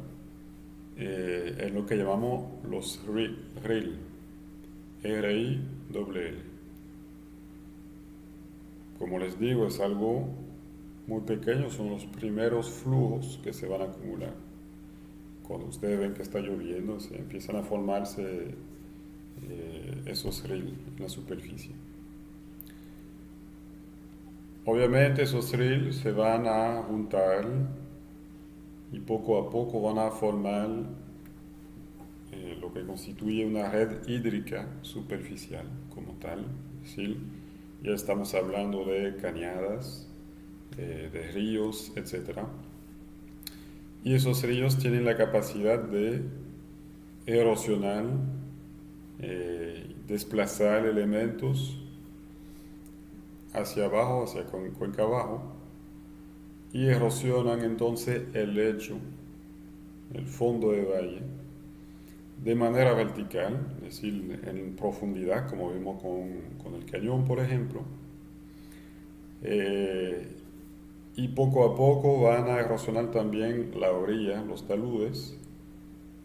en lo que llamamos los RIL, R-I-L-L. Como les digo, es algo muy pequeño, son los primeros flujos que se van a acumular. Cuando ustedes ven que está lloviendo, se empiezan a formarse esos RIL en la superficie. obviamente esos ríos se van a juntar y poco a poco van a formar lo que constituye una red hídrica superficial como tal. Es decir, ya estamos hablando de cañadas, de ríos, etcétera. Y esos ríos tienen la capacidad de erosionar, desplazar elementos hacia abajo, hacia cuenca abajo, y erosionan entonces el lecho, el fondo de valle, de manera vertical, es decir, en profundidad, como vimos con el cañón, por ejemplo, eh, y poco a poco van a erosionar también la orilla, los taludes,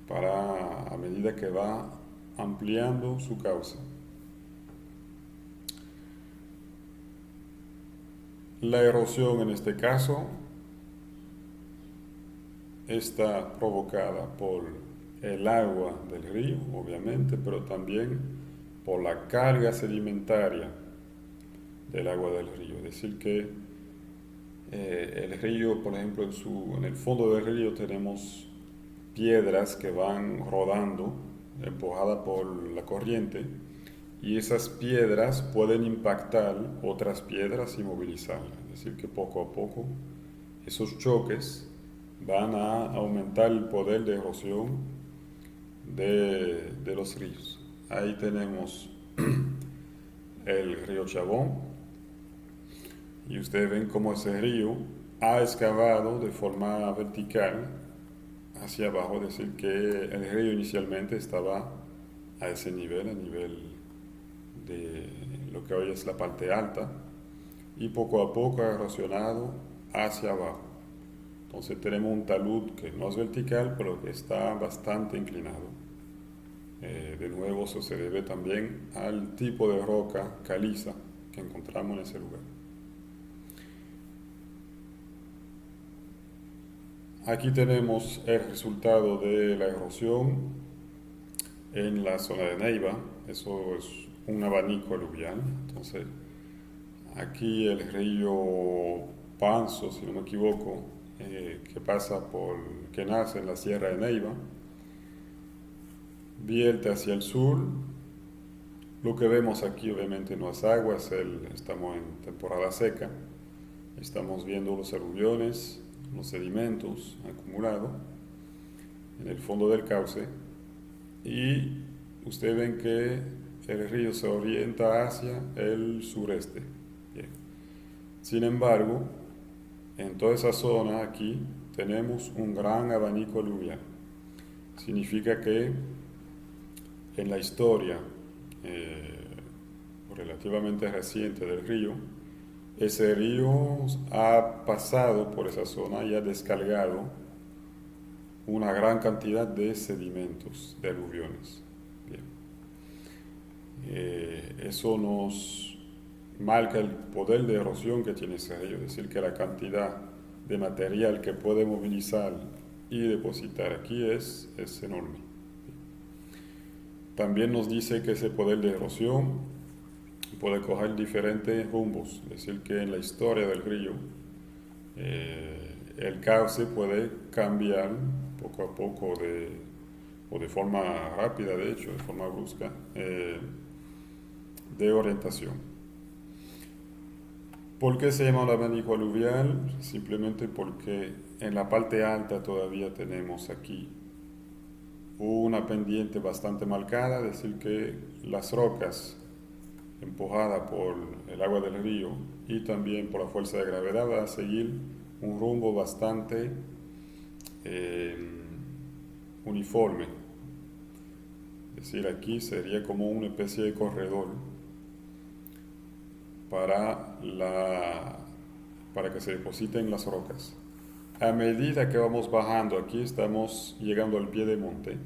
para a medida que va ampliando su cauce. La erosión en este caso está provocada por el agua del río, obviamente, pero también por la carga sedimentaria del agua del río. Es decir, que el río, por ejemplo, en el fondo del río tenemos piedras que van rodando, empujadas por la corriente, y esas piedras pueden impactar otras piedras y movilizarlas. Es decir, que poco a poco esos choques van a aumentar el poder de erosión de los ríos. Ahí tenemos el río Chabón y ustedes ven cómo ese río ha excavado de forma vertical hacia abajo, es decir, que el río inicialmente estaba a ese nivel, a nivel de lo que hoy es la parte alta, y poco a poco ha erosionado hacia abajo. Entonces tenemos un talud que no es vertical, pero que está bastante inclinado. De nuevo, eso se debe también al tipo de roca caliza que encontramos en ese lugar. Aquí tenemos el resultado de la erosión en la zona de Neiva. Eso es un abanico aluvial. Entonces, aquí el río Panzo, si no me equivoco, que nace en la Sierra de Neiva, vierte hacia el sur. Lo que vemos aquí obviamente no es agua, estamos en temporada seca. Estamos viendo los aluviones, los sedimentos acumulados en el fondo del cauce, y ustedes ven que el río se orienta hacia el sureste. Bien. Sin embargo, en toda esa zona aquí tenemos un gran abanico aluvial. Significa que en la historia relativamente reciente del río, ese río ha pasado por esa zona y ha descargado una gran cantidad de sedimentos, de aluviones. Bien. Eso nos marca el poder de erosión que tiene ese río, es decir, que la cantidad de material que puede movilizar y depositar aquí es enorme. También nos dice que ese poder de erosión puede coger diferentes rumbos, es decir, que en la historia del río el cauce puede cambiar poco a poco o de forma rápida, de hecho, de forma brusca, de orientación. ¿Por qué se llama un abanico aluvial? Simplemente porque en la parte alta todavía tenemos aquí una pendiente bastante marcada, es decir, que las rocas empujadas por el agua del río y también por la fuerza de gravedad van a seguir un rumbo bastante uniforme. Es decir, aquí sería como una especie de corredor para que se depositen las rocas. A medida que vamos bajando, aquí estamos llegando al pie de monte,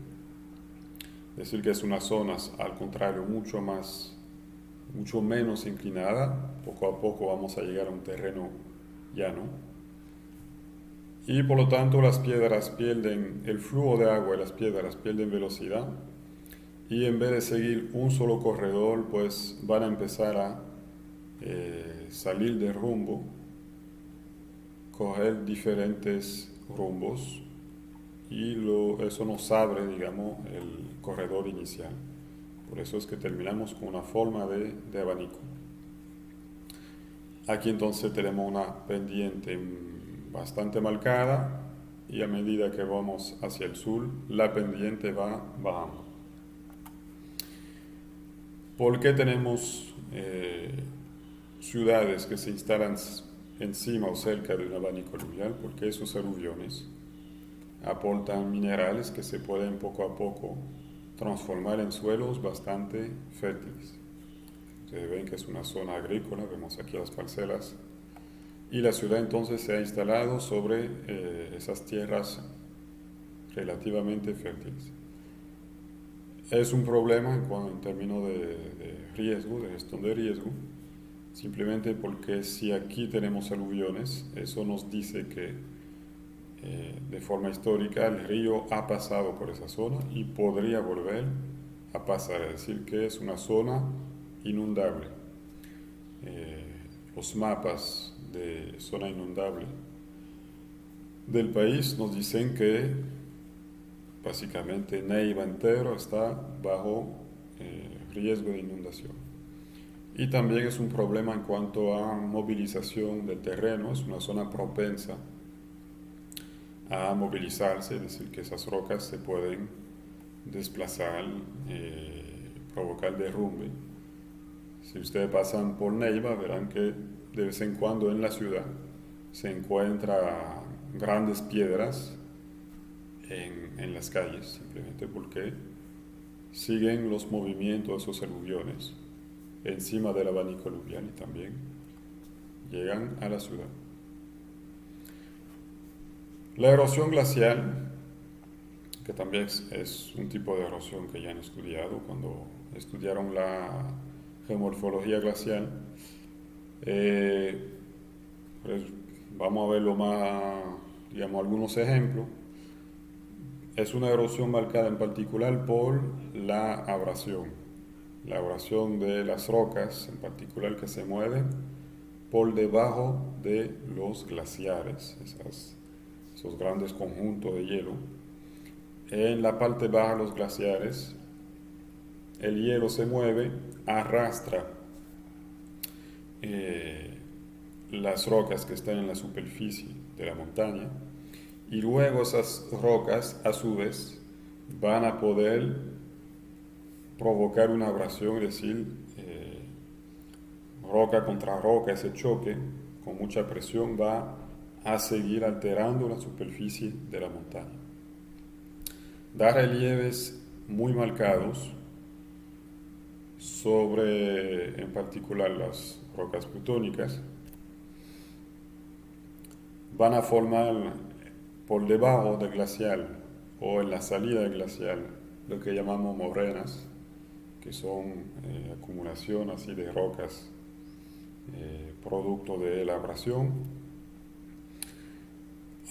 es decir, que es una zona, al contrario, mucho menos inclinada. Poco a poco vamos a llegar a un terreno llano. Y por lo tanto las piedras pierden, el flujo de agua y las piedras pierden velocidad. Y en vez de seguir un solo corredor, pues van a empezar a salir de rumbo, coger diferentes rumbos y eso nos abre, digamos, el corredor inicial. Por eso es que terminamos con una forma de abanico. Aquí entonces tenemos una pendiente bastante marcada y a medida que vamos hacia el sur, la pendiente va bajando. ¿Por qué tenemos ciudades que se instalan encima o cerca de un abanico aluvial? Porque esos aluviones aportan minerales que se pueden poco a poco transformar en suelos bastante fértiles. Ustedes ven que es una zona agrícola, vemos aquí las parcelas, y la ciudad entonces se ha instalado sobre esas tierras relativamente fértiles. Es un problema en términos de riesgo, de gestión de riesgo, simplemente porque si aquí tenemos aluviones, eso nos dice que de forma histórica el río ha pasado por esa zona y podría volver a pasar, es decir, que es una zona inundable. Los mapas de zona inundable del país nos dicen que básicamente Neiva entero está bajo riesgo de inundación. Y también es un problema en cuanto a movilización del terreno, es una zona propensa a movilizarse, es decir, que esas rocas se pueden desplazar, provocar derrumbe. Si ustedes pasan por Neiva, verán que de vez en cuando en la ciudad se encuentran grandes piedras en las calles, simplemente porque siguen los movimientos de esos aluviones encima del abanico aluvial y también llegan a la ciudad. La erosión glacial, que también es un tipo de erosión que ya han estudiado cuando estudiaron la geomorfología glacial, pues vamos a verlo más, digamos, algunos ejemplos. Es una erosión marcada en particular por la abrasión de las rocas, en particular que se mueven por debajo de los glaciares, esos grandes conjuntos de hielo. En la parte baja de los glaciares, el hielo se mueve, arrastra las rocas que están en la superficie de la montaña y luego esas rocas a su vez van a poder provocar una abrasión, es decir, roca contra roca, ese choque con mucha presión va a seguir alterando la superficie de la montaña. Da relieves muy marcados sobre, en particular, las rocas plutónicas. Van a formar por debajo del glacial o en la salida del glacial lo que llamamos morenas, que son acumulación así de rocas producto de la abrasión.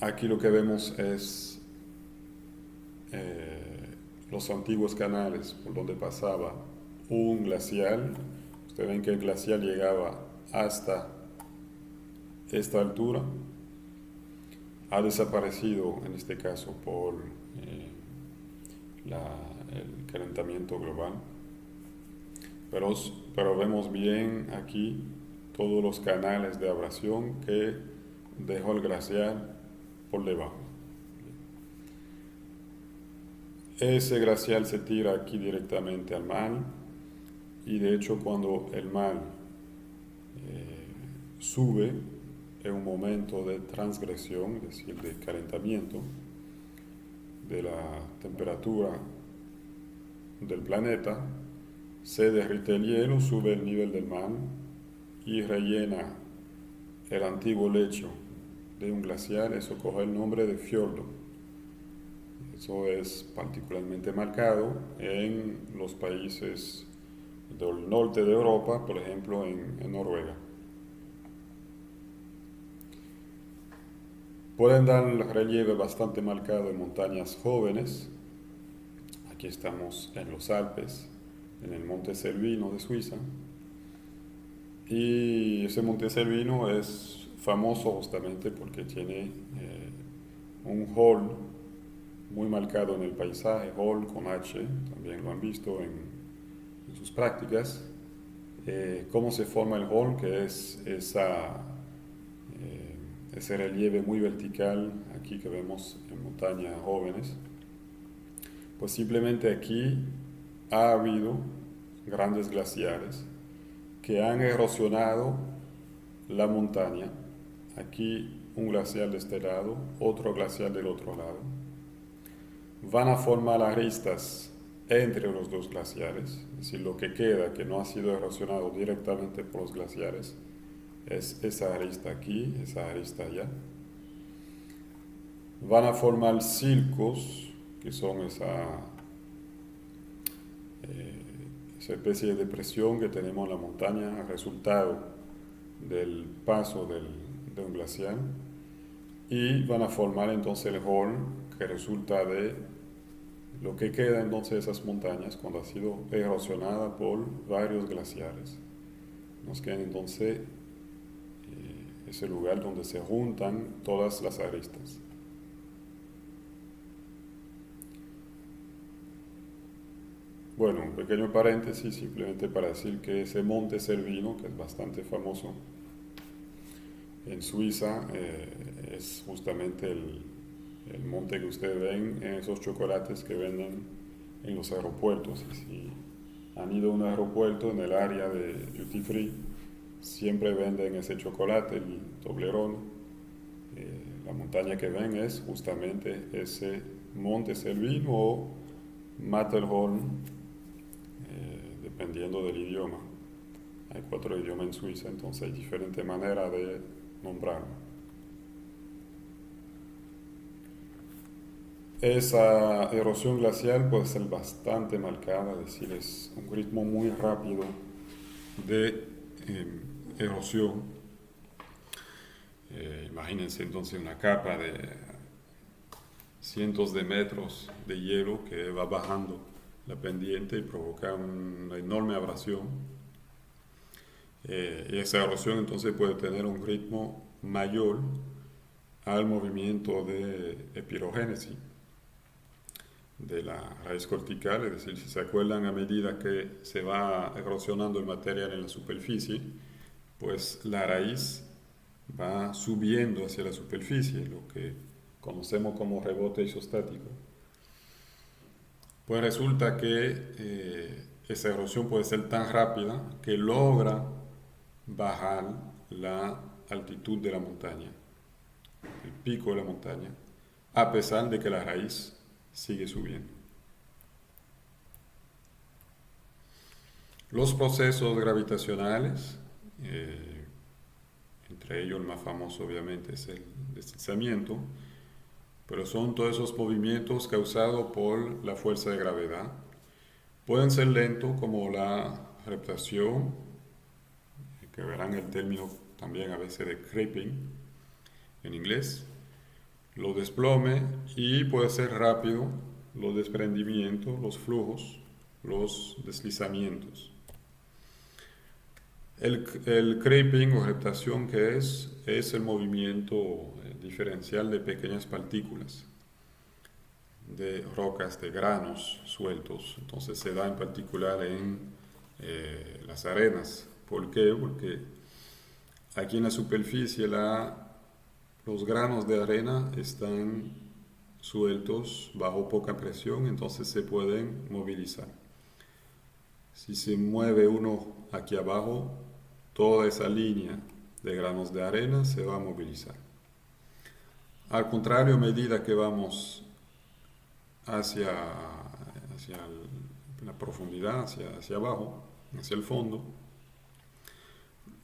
Aquí lo que vemos es los antiguos canales por donde pasaba un glacial. Ustedes ven que el glacial llegaba hasta esta altura. Ha desaparecido en este caso por el calentamiento global. Pero vemos bien aquí todos los canales de abrasión que dejó el glaciar por debajo. Ese glacial se tira aquí directamente al mar y de hecho cuando el mar sube en un momento de transgresión, es decir, de calentamiento de la temperatura del planeta, se derrite el hielo, sube el nivel del mar y rellena el antiguo lecho de un glaciar. Eso coge el nombre de fiordo. Eso es particularmente marcado en los países del norte de Europa, por ejemplo en Noruega. Pueden dar relieve bastante marcado en montañas jóvenes. Aquí estamos en los Alpes, en el Monte Cervino de Suiza. Y ese Monte Cervino es famoso justamente porque tiene un hall muy marcado en el paisaje, hall con H, también lo han visto en sus prácticas. Cómo se forma el hall, que es ese relieve muy vertical aquí que vemos en montañas jóvenes. Pues simplemente aquí ha habido grandes glaciares que han erosionado la montaña. Aquí un glaciar de este lado, otro glaciar del otro lado. Van a formar aristas entre los dos glaciares, es decir, lo que queda que no ha sido erosionado directamente por los glaciares es esa arista aquí, esa arista allá. Van a formar circos, que son esa especie de depresión que tenemos en la montaña, resultado del paso de un glaciar, y van a formar entonces el horn que resulta de lo que queda entonces de esas montañas cuando ha sido erosionada por varios glaciares. Nos queda entonces ese lugar donde se juntan todas las aristas. Bueno, un pequeño paréntesis simplemente para decir que ese monte Cervino, que es bastante famoso en Suiza, es justamente el monte que ustedes ven en esos chocolates que venden en los aeropuertos. Y si han ido a un aeropuerto en el área de duty free, siempre venden ese chocolate, el Toblerone. La montaña que ven es justamente ese monte Cervino o Matterhorn, dependiendo del idioma. Hay 4 idiomas en Suiza, entonces hay diferentes maneras de nombrarlo. Esa erosión glacial puede ser bastante marcada, es decir, es un ritmo muy rápido de erosión. Imagínense entonces una capa de cientos de metros de hielo que va bajando la pendiente y provoca una enorme abrasión. Y esa erosión entonces puede tener un ritmo mayor al movimiento de epirogénesis de la raíz cortical, es decir, si se acuerdan, a medida que se va erosionando el material en la superficie, pues la raíz va subiendo hacia la superficie, lo que conocemos como rebote isostático. Pues resulta que esa erosión puede ser tan rápida que logra bajar la altitud de la montaña, el pico de la montaña, a pesar de que la raíz sigue subiendo. Los procesos gravitacionales, entre ellos el más famoso obviamente es el deslizamiento, pero son todos esos movimientos causados por la fuerza de gravedad. Pueden ser lentos como la reptación, que verán el término también a veces de creeping en inglés, los desplomes, y puede ser rápido los desprendimientos, los flujos, los deslizamientos. El creeping o reptación que es el movimiento diferencial de pequeñas partículas, de rocas, de granos sueltos. Entonces se da en particular en las arenas. ¿Por qué? Porque aquí en la superficie los granos de arena están sueltos bajo poca presión, entonces se pueden movilizar. Si se mueve uno aquí abajo, toda esa línea de granos de arena se va a movilizar. Al contrario, a medida que vamos hacia la profundidad, hacia abajo, hacia el fondo,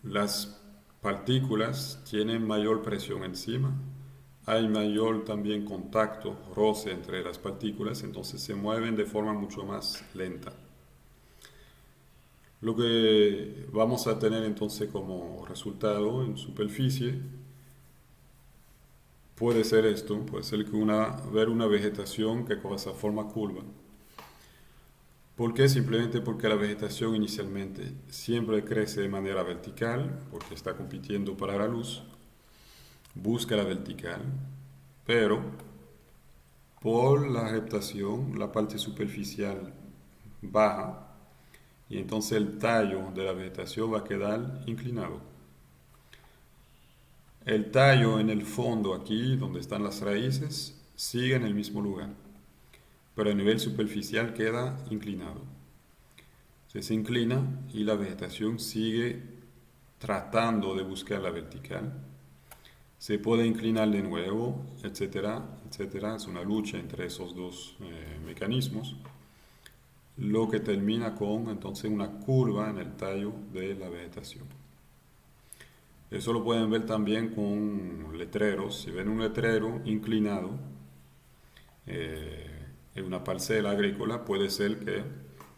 las partículas tienen mayor presión encima, hay mayor también contacto, roce entre las partículas, entonces se mueven de forma mucho más lenta. Lo que vamos a tener entonces como resultado en superficie puede ser esto, puede ser que ver una vegetación que coja esa forma curva. ¿Por qué? Simplemente porque la vegetación inicialmente siempre crece de manera vertical, porque está compitiendo para la luz, busca la vertical, pero por la reptación la parte superficial baja y entonces el tallo de la vegetación va a quedar inclinado. El tallo en el fondo aquí, donde están las raíces, sigue en el mismo lugar, pero a nivel superficial queda inclinado. Se inclina y la vegetación sigue tratando de buscar la vertical. Se puede inclinar de nuevo, etcétera, etcétera. Es una lucha entre esos dos mecanismos, lo que termina con entonces una curva en el tallo de la vegetación. Eso lo pueden ver también con letreros. Si ven un letrero inclinado en una parcela agrícola, puede ser que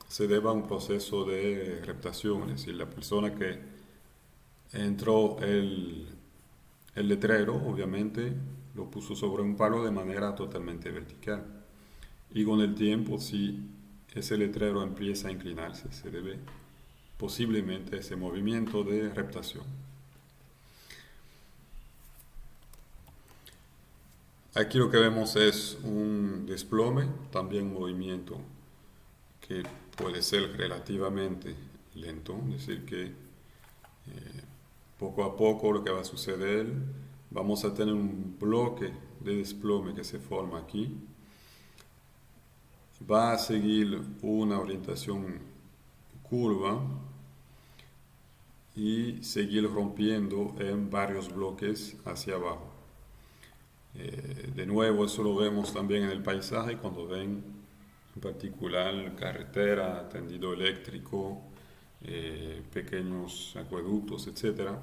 se deba a un proceso de reptación, es decir, la persona que entró el letrero, obviamente, lo puso sobre un palo de manera totalmente vertical. Y con el tiempo, si ese letrero empieza a inclinarse, se debe posiblemente a ese movimiento de reptación. Aquí lo que vemos es un desplome, también un movimiento que puede ser relativamente lento, es decir, que poco a poco lo que va a suceder, vamos a tener un bloque de desplome que se forma aquí, va a seguir una orientación curva y seguir rompiendo en varios bloques hacia abajo. De nuevo, eso lo vemos también en el paisaje cuando ven en particular carretera, tendido eléctrico, pequeños acueductos, etcétera,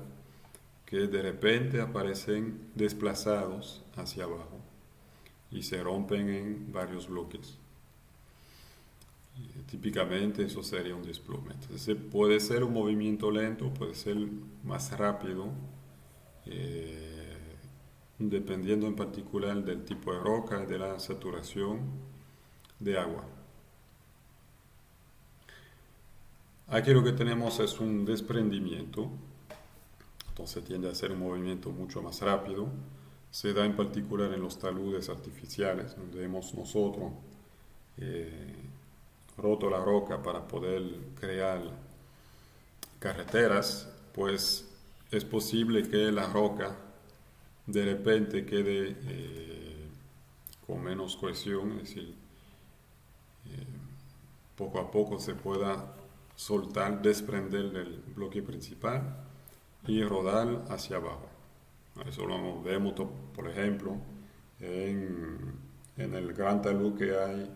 que de repente aparecen desplazados hacia abajo y se rompen en varios bloques. Típicamente eso sería un desplome. Entonces puede ser un movimiento lento, puede ser más rápido, eh, dependiendo en particular del tipo de roca y de la saturación de agua. Aquí lo que tenemos es un desprendimiento, entonces tiende a ser un movimiento mucho más rápido. Se da en particular en los taludes artificiales, donde hemos nosotros eh, roto la roca para poder crear carreteras, pues es posible que la roca de repente quede con menos cohesión, es decir, poco a poco se pueda soltar, desprender del bloque principal y rodar hacia abajo. Eso lo vemos, por ejemplo, en el gran talud que hay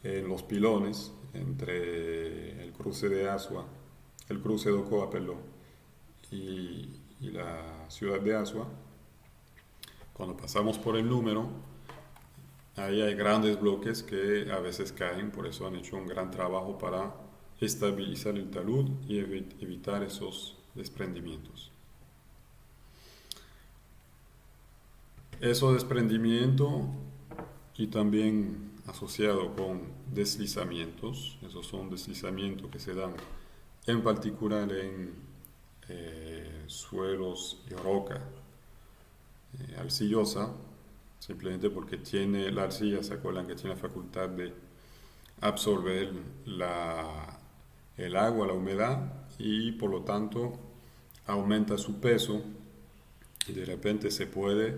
en los pilones entre el cruce de Asua, el cruce de Ocoa, perdón, y la ciudad de Asua. Cuando pasamos por el número, ahí hay grandes bloques que a veces caen, por eso han hecho un gran trabajo para estabilizar el talud y evitar esos desprendimientos. Eso desprendimiento y también asociado con deslizamientos, esos son deslizamientos que se dan en particular en suelos y roca arcillosa, simplemente porque tiene la arcilla, se acuerdan que tiene la facultad de absorber el agua, la humedad, y por lo tanto aumenta su peso y de repente se puede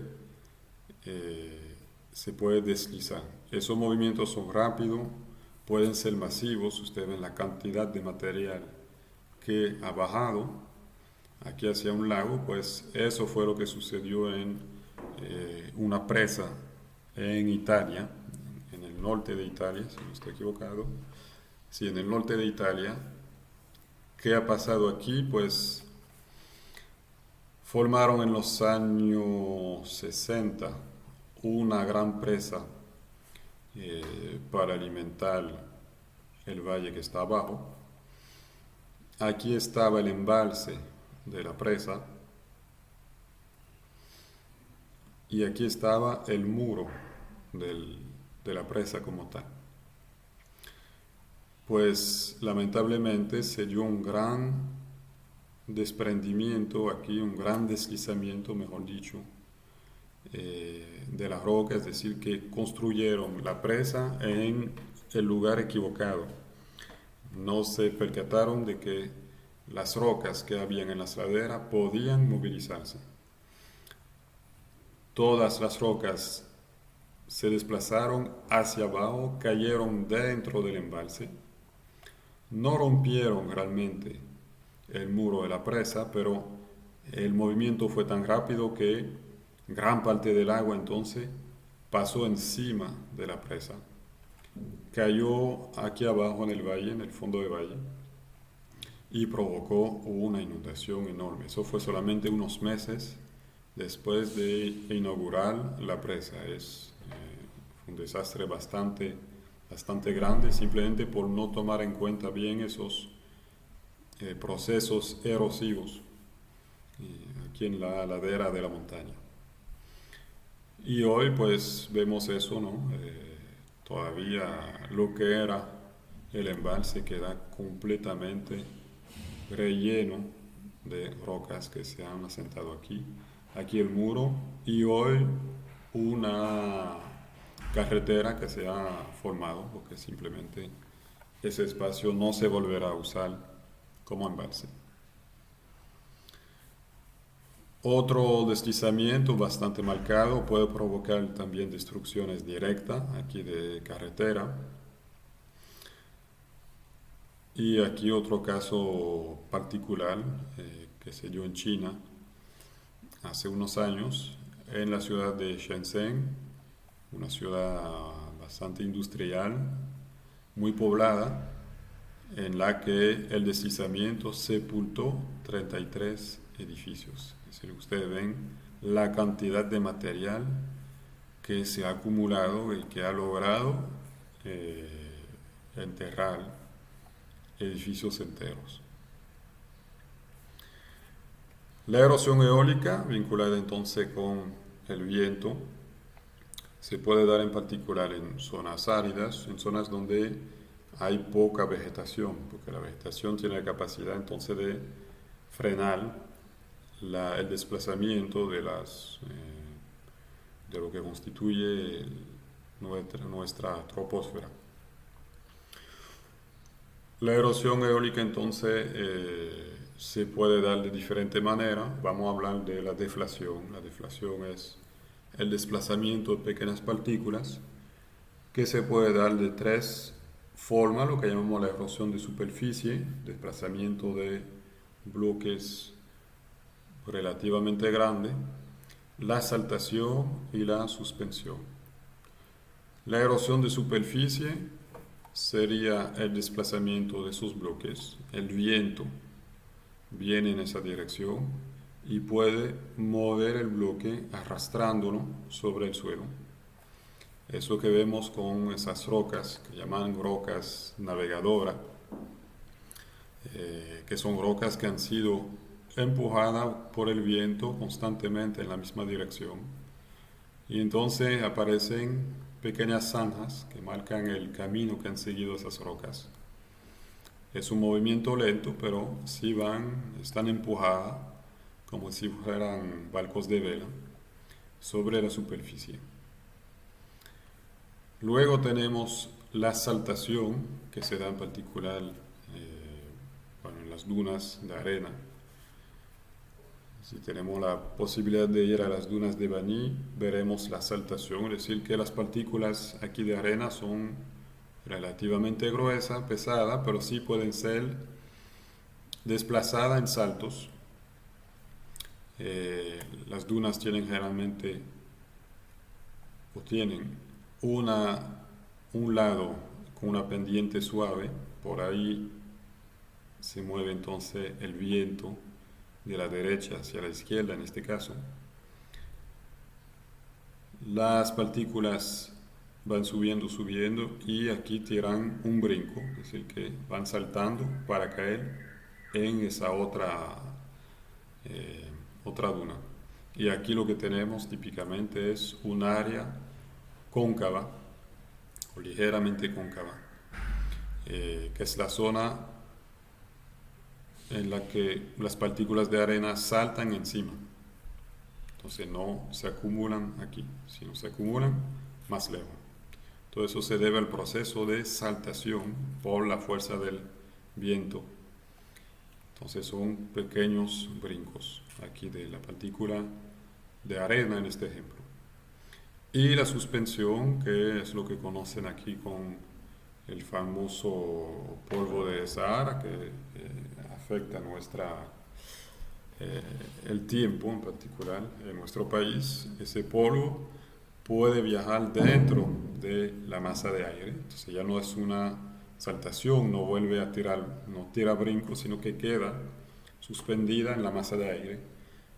deslizar. Esos movimientos son rápidos, pueden ser masivos. Ustedes ven la cantidad de material que ha bajado aquí hacia un lago, pues eso fue lo que sucedió en una presa en Italia, en el norte de Italia, si no estoy equivocado. Sí, en el norte de Italia. ¿Qué ha pasado aquí? Pues formaron en los años 60 una gran presa para alimentar el valle que está abajo. Aquí estaba el embalse de la presa y aquí estaba el muro de la presa como tal. pues lamentablemente se dio un gran desprendimiento aquí, un gran deslizamiento, mejor dicho, de la roca, es decir, que construyeron la presa en el lugar equivocado. No se percataron de que las rocas que habían en la ladera podían movilizarse. Todas las rocas se desplazaron hacia abajo, cayeron dentro del embalse, no rompieron realmente el muro de la presa, pero el movimiento fue tan rápido que gran parte del agua entonces pasó encima de la presa, cayó aquí abajo en el valle, en el fondo del valle, y provocó una inundación enorme. Eso fue solamente unos meses después de inaugurar la presa. Es un desastre bastante grande, simplemente por no tomar en cuenta bien esos procesos erosivos aquí en la ladera de la montaña. Y hoy pues vemos eso, ¿no? Todavía lo que era el embalse queda completamente relleno de rocas que se han asentado aquí. Aquí el muro y hoy una carretera que se ha formado porque simplemente ese espacio no se volverá a usar como embalse. Otro deslizamiento bastante marcado puede provocar también destrucciones directas aquí de carretera. Y aquí otro caso particular que se dio en China hace unos años, en la ciudad de Shenzhen, una ciudad bastante industrial, muy poblada, en la que el deslizamiento sepultó 33 edificios. Es decir, ustedes ven la cantidad de material que se ha acumulado y que ha logrado enterrar edificios enteros. La erosión eólica, vinculada entonces con el viento, se puede dar en particular en zonas áridas, en zonas donde hay poca vegetación, porque la vegetación tiene la capacidad entonces de frenar el desplazamiento de lo que constituye nuestra troposfera. La erosión eólica entonces se puede dar de diferente manera. Vamos a hablar de la deflación. La deflación es el desplazamiento de pequeñas partículas que se puede dar de tres formas, lo que llamamos la erosión de superficie, desplazamiento de bloques relativamente grandes, la saltación y la suspensión. La erosión de superficie sería el desplazamiento de esos bloques. El viento viene en esa dirección y puede mover el bloque arrastrándolo sobre el suelo. Eso que vemos con esas rocas que llaman rocas navegadoras, que son rocas que han sido empujadas por el viento constantemente en la misma dirección. Y entonces aparecen pequeñas zanjas que marcan el camino que han seguido esas rocas. Es un movimiento lento, pero sí están empujadas como si fueran barcos de vela sobre la superficie. Luego tenemos la saltación, que se da en particular en las dunas de arena. Si tenemos la posibilidad de ir a las dunas de Bani, veremos la saltación, es decir, que las partículas aquí de arena son relativamente gruesas, pesadas, pero sí pueden ser desplazadas en saltos. Las dunas tienen generalmente, o tienen un lado con una pendiente suave, por ahí se mueve entonces el viento de la derecha hacia la izquierda en este caso. Las partículas van subiendo y aquí tiran un brinco, es decir, que van saltando para caer en esa otra duna. Y aquí lo que tenemos típicamente es un área cóncava o ligeramente cóncava. que es la zona en la que las partículas de arena saltan encima. Entonces no se acumulan aquí, sino se acumulan más lejos. Todo eso se debe al proceso de saltación por la fuerza del viento. Entonces son pequeños brincos aquí de la partícula de arena en este ejemplo. Y la suspensión, que es lo que conocen aquí con el famoso polvo de Sahara, que afecta el tiempo en particular en nuestro país. Ese polvo puede viajar dentro de la masa de aire, entonces ya no es una saltación, no vuelve a tirar, no tira brincos, sino que queda suspendida en la masa de aire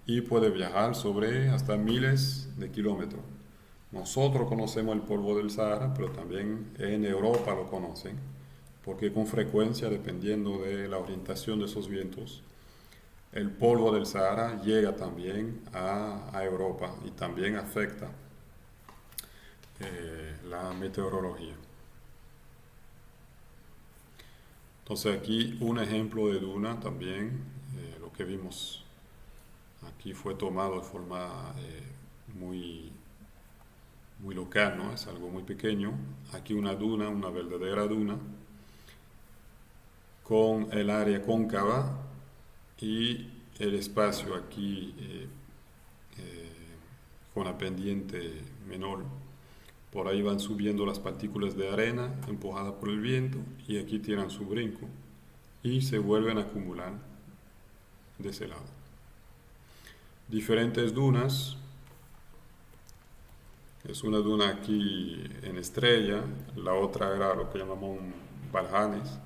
y puede viajar sobre hasta miles de kilómetros. Nosotros conocemos el polvo del Sahara, pero también en Europa lo conocen, porque con frecuencia, dependiendo de la orientación de esos vientos, el polvo del Sahara llega también a Europa y también afecta la meteorología. Entonces aquí un ejemplo de duna también, lo que vimos aquí fue tomado de forma muy, muy local, ¿no? Es algo muy pequeño. Aquí una duna, una verdadera duna, con el área cóncava y el espacio aquí con la pendiente menor. Por ahí van subiendo las partículas de arena empujadas por el viento y aquí tiran su brinco y se vuelven a acumular de ese lado. Diferentes dunas. Es una duna aquí en estrella, la otra era lo que llamamos un Baljanes.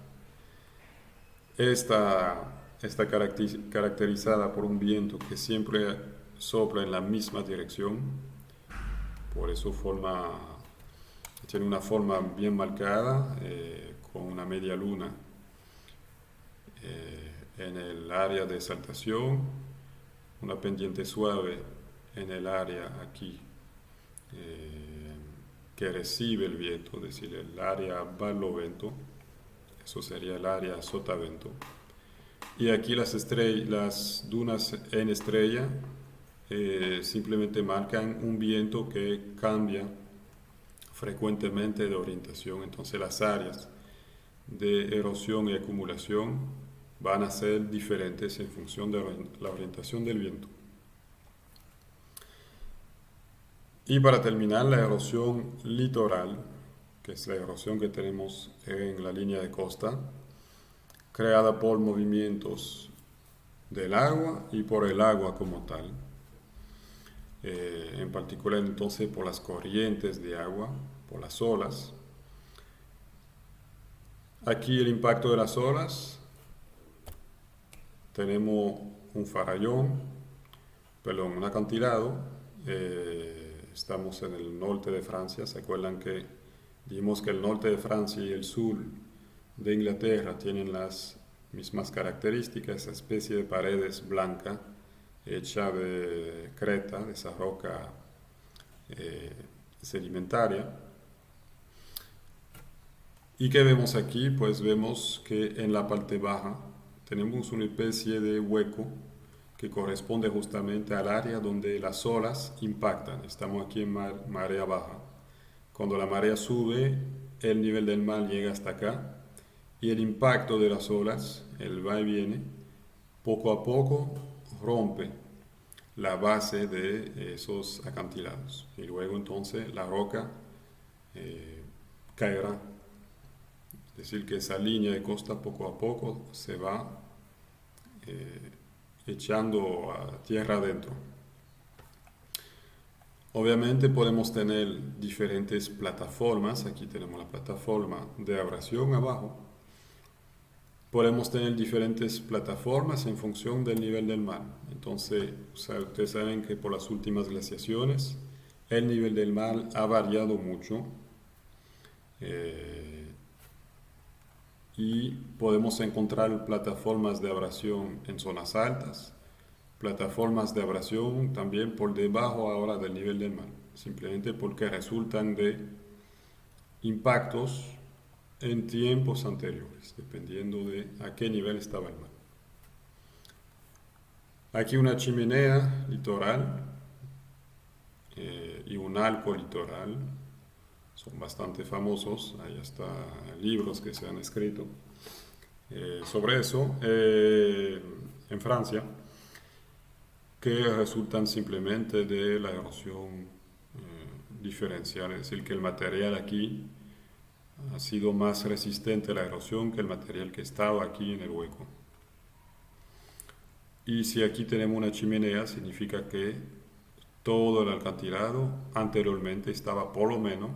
Esta está caracterizada por un viento que siempre sopla en la misma dirección, por eso tiene una forma bien marcada, con una media luna en el área de saltación, una pendiente suave en el área aquí que recibe el viento, es decir, el área barlovento, eso sería el área sotavento. Y aquí las dunas en estrella simplemente marcan un viento que cambia frecuentemente de orientación, entonces las áreas de erosión y acumulación van a ser diferentes en función de la orientación del viento. Y para terminar, la erosión litoral, que es la erosión que tenemos en la línea de costa, creada por movimientos del agua y por el agua como tal. En particular entonces por las corrientes de agua, por las olas. Aquí el impacto de las olas, tenemos un acantilado, estamos en el norte de Francia, ¿se acuerdan que dijimos que el norte de Francia y el sur de Inglaterra tienen las mismas características, esa especie de paredes blancas hecha de creta, de esa roca sedimentaria? ¿Y qué vemos aquí? Pues vemos que en la parte baja tenemos una especie de hueco que corresponde justamente al área donde las olas impactan. Estamos aquí en marea baja. Cuando la marea sube, el nivel del mar llega hasta acá y el impacto de las olas, el va y viene, poco a poco rompe la base de esos acantilados y luego entonces la roca caerá. Es decir, que esa línea de costa poco a poco se va echando a tierra adentro. Obviamente podemos tener diferentes plataformas. Aquí tenemos la plataforma de abrasión abajo. Podemos tener diferentes plataformas en función del nivel del mar. Entonces, ustedes saben que por las últimas glaciaciones el nivel del mar ha variado mucho. Y podemos encontrar plataformas de abrasión en zonas altas, plataformas de abrasión también por debajo ahora del nivel del mar, simplemente porque resultan de impactos en tiempos anteriores, dependiendo de a qué nivel estaba el mar. Aquí una chimenea litoral y un arco litoral son bastante famosos, hay hasta libros que se han escrito sobre eso en Francia, que resultan simplemente de la erosión diferencial, es decir, que el material aquí ha sido más resistente a la erosión que el material que estaba aquí en el hueco. Y si aquí tenemos una chimenea, significa que todo el acantilado anteriormente estaba por lo menos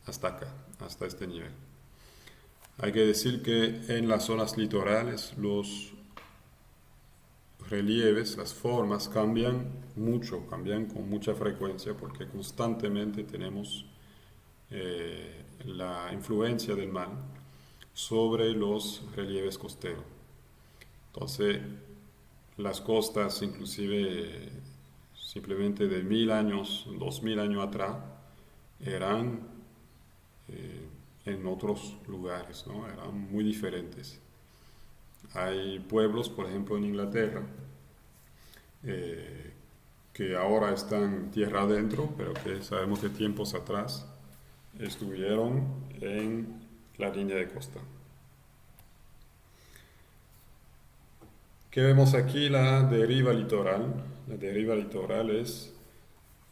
hasta acá, hasta este nivel. Hay que decir que en las zonas litorales los relieves, las formas cambian mucho, cambian con mucha frecuencia porque constantemente tenemos la influencia del mar sobre los relieves costeros. Entonces, las costas, inclusive simplemente de 1000 años, 2000 años atrás, eran en otros lugares, ¿no? Eran muy diferentes. Hay pueblos, por ejemplo, en Inglaterra, eh, que ahora están tierra adentro, pero que sabemos que tiempos atrás estuvieron en la línea de costa. ¿Qué vemos aquí? La deriva litoral. La deriva litoral es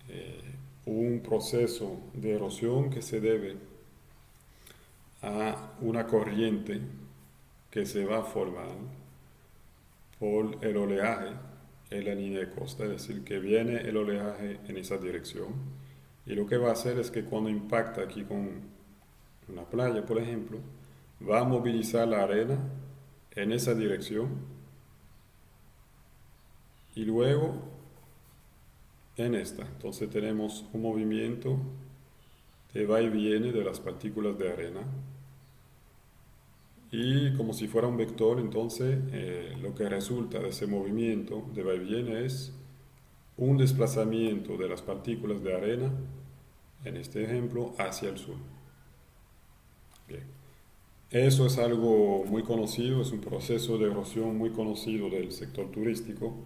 eh, un proceso de erosión que se debe a una corriente que se va a formar por el oleaje en la línea de costa, es decir, que viene el oleaje en esa dirección y lo que va a hacer es que cuando impacta aquí con una playa, por ejemplo, va a movilizar la arena en esa dirección y luego en esta. Entonces tenemos un movimiento de va y viene de las partículas de arena y como si fuera un vector, entonces lo que resulta de ese movimiento de va y viene es un desplazamiento de las partículas de arena, en este ejemplo, hacia el sur. Bien. Eso es algo muy conocido, es un proceso de erosión muy conocido del sector turístico,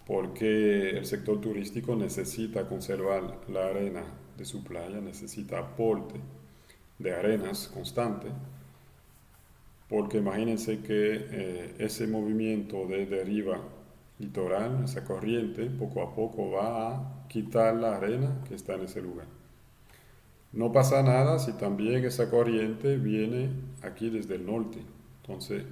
porque el sector turístico necesita conservar la arena de su playa, necesita aporte de arenas constante, porque imagínense que ese movimiento de deriva litoral, esa corriente, poco a poco va a quitar la arena que está en ese lugar. No pasa nada si también esa corriente viene aquí desde el norte. Entonces,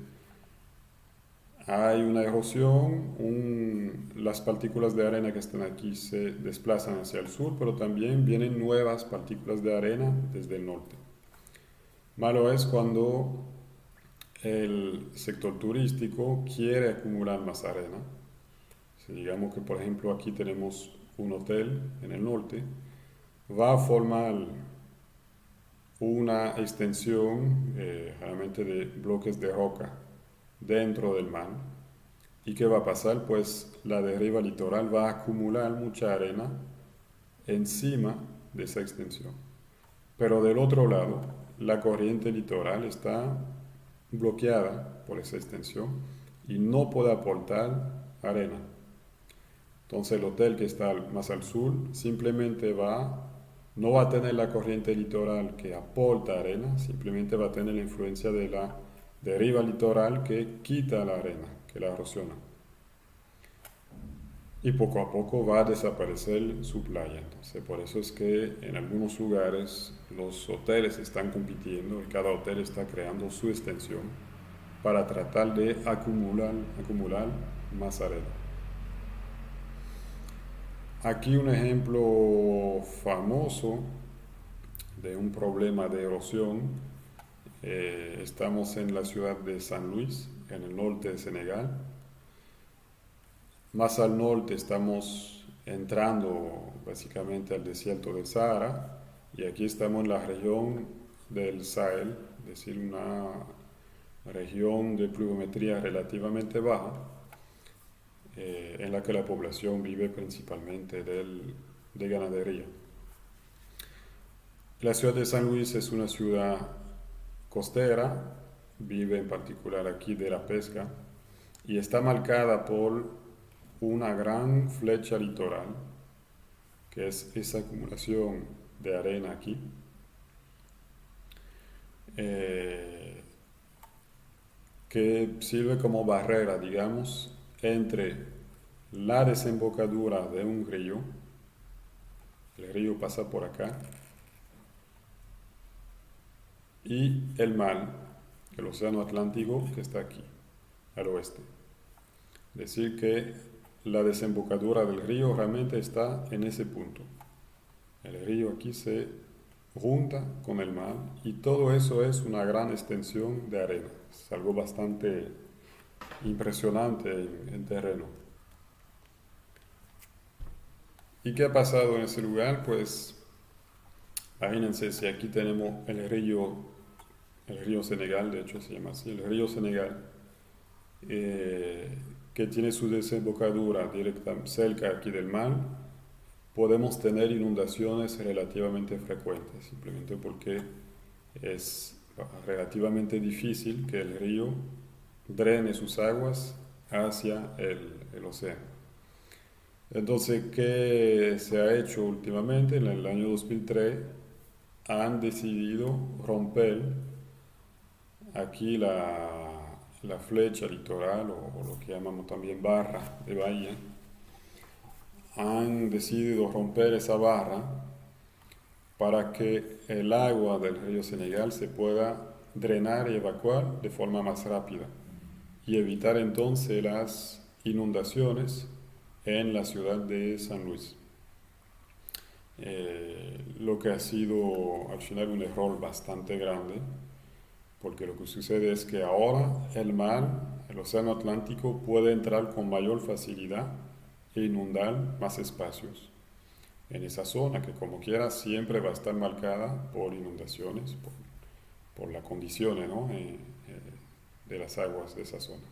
hay una erosión, las partículas de arena que están aquí se desplazan hacia el sur, pero también vienen nuevas partículas de arena desde el norte. Malo es cuando el sector turístico quiere acumular más arena. Si digamos que, por ejemplo, aquí tenemos un hotel en el norte, va a formar una extensión generalmente de bloques de roca dentro del mar. ¿Y qué va a pasar? Pues la deriva litoral va a acumular mucha arena encima de esa extensión. Pero del otro lado, la corriente litoral está bloqueada por esa extensión y no puede aportar arena. Entonces el hotel que está más al sur simplemente no va a tener la corriente litoral que aporta arena, simplemente va a tener la influencia de la deriva litoral que quita la arena, que la erosiona. Y poco a poco va a desaparecer su playa. Entonces, por eso es que en algunos lugares los hoteles están compitiendo y cada hotel está creando su extensión para tratar de acumular más arena. Aquí un ejemplo famoso de un problema de erosión. Estamos en la ciudad de San Luis, en el norte de Senegal. Más al norte estamos entrando básicamente al desierto del Sahara y aquí estamos en la región del Sahel, es decir, una región de pluviometría relativamente baja, en la que la población vive principalmente de ganadería. La ciudad de San Luis es una ciudad costera, vive en particular aquí de la pesca, y está marcada por una gran flecha litoral, que es esa acumulación de arena aquí, eh, que sirve como barrera, digamos, entre la desembocadura de un río, el río pasa por acá, y el mar, el océano Atlántico, que está aquí, al oeste. Es decir, que la desembocadura del río realmente está en ese punto. El río aquí se junta con el mar y todo eso es una gran extensión de arena. Es algo bastante impresionante en terreno. ¿Y qué ha pasado en ese lugar? Pues imagínense si aquí tenemos el río Senegal, de hecho se llama así, el río Senegal, eh, que tiene su desembocadura directa cerca aquí del mar, podemos tener inundaciones relativamente frecuentes, simplemente porque es relativamente difícil que el río drene sus aguas hacia el océano. Entonces, ¿qué se ha hecho últimamente? En el año 2003 han decidido romper aquí la flecha litoral o lo que llamamos también barra de bahía. Han decidido romper esa barra para que el agua del río Senegal se pueda drenar y evacuar de forma más rápida y evitar entonces las inundaciones en la ciudad de San Luis. Lo que ha sido al final un error bastante grande, porque lo que sucede es que ahora el mar, el océano Atlántico, puede entrar con mayor facilidad e inundar más espacios en esa zona, que como quiera siempre va a estar marcada por inundaciones, por las condiciones, ¿no? De las aguas de esa zona.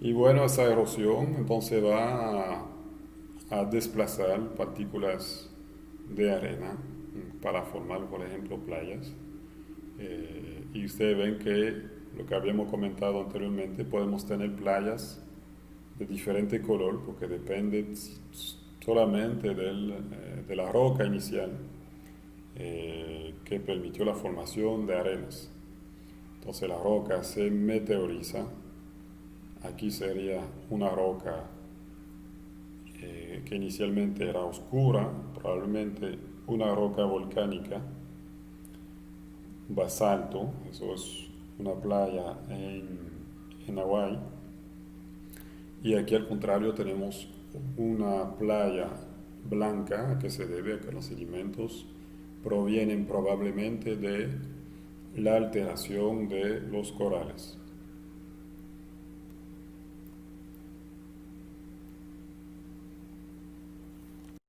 Y bueno, esa erosión entonces va a desplazar partículas de arena para formar, por ejemplo, playas. Y ustedes ven que lo que habíamos comentado anteriormente, podemos tener playas de diferente color porque depende solamente de la roca inicial que permitió la formación de arenas. Entonces la roca se meteoriza. Aquí sería una roca que inicialmente era oscura, probablemente una roca volcánica, basalto, eso es una playa en Hawái. Y aquí al contrario tenemos una playa blanca que se debe a que los sedimentos provienen probablemente de la alteración de los corales.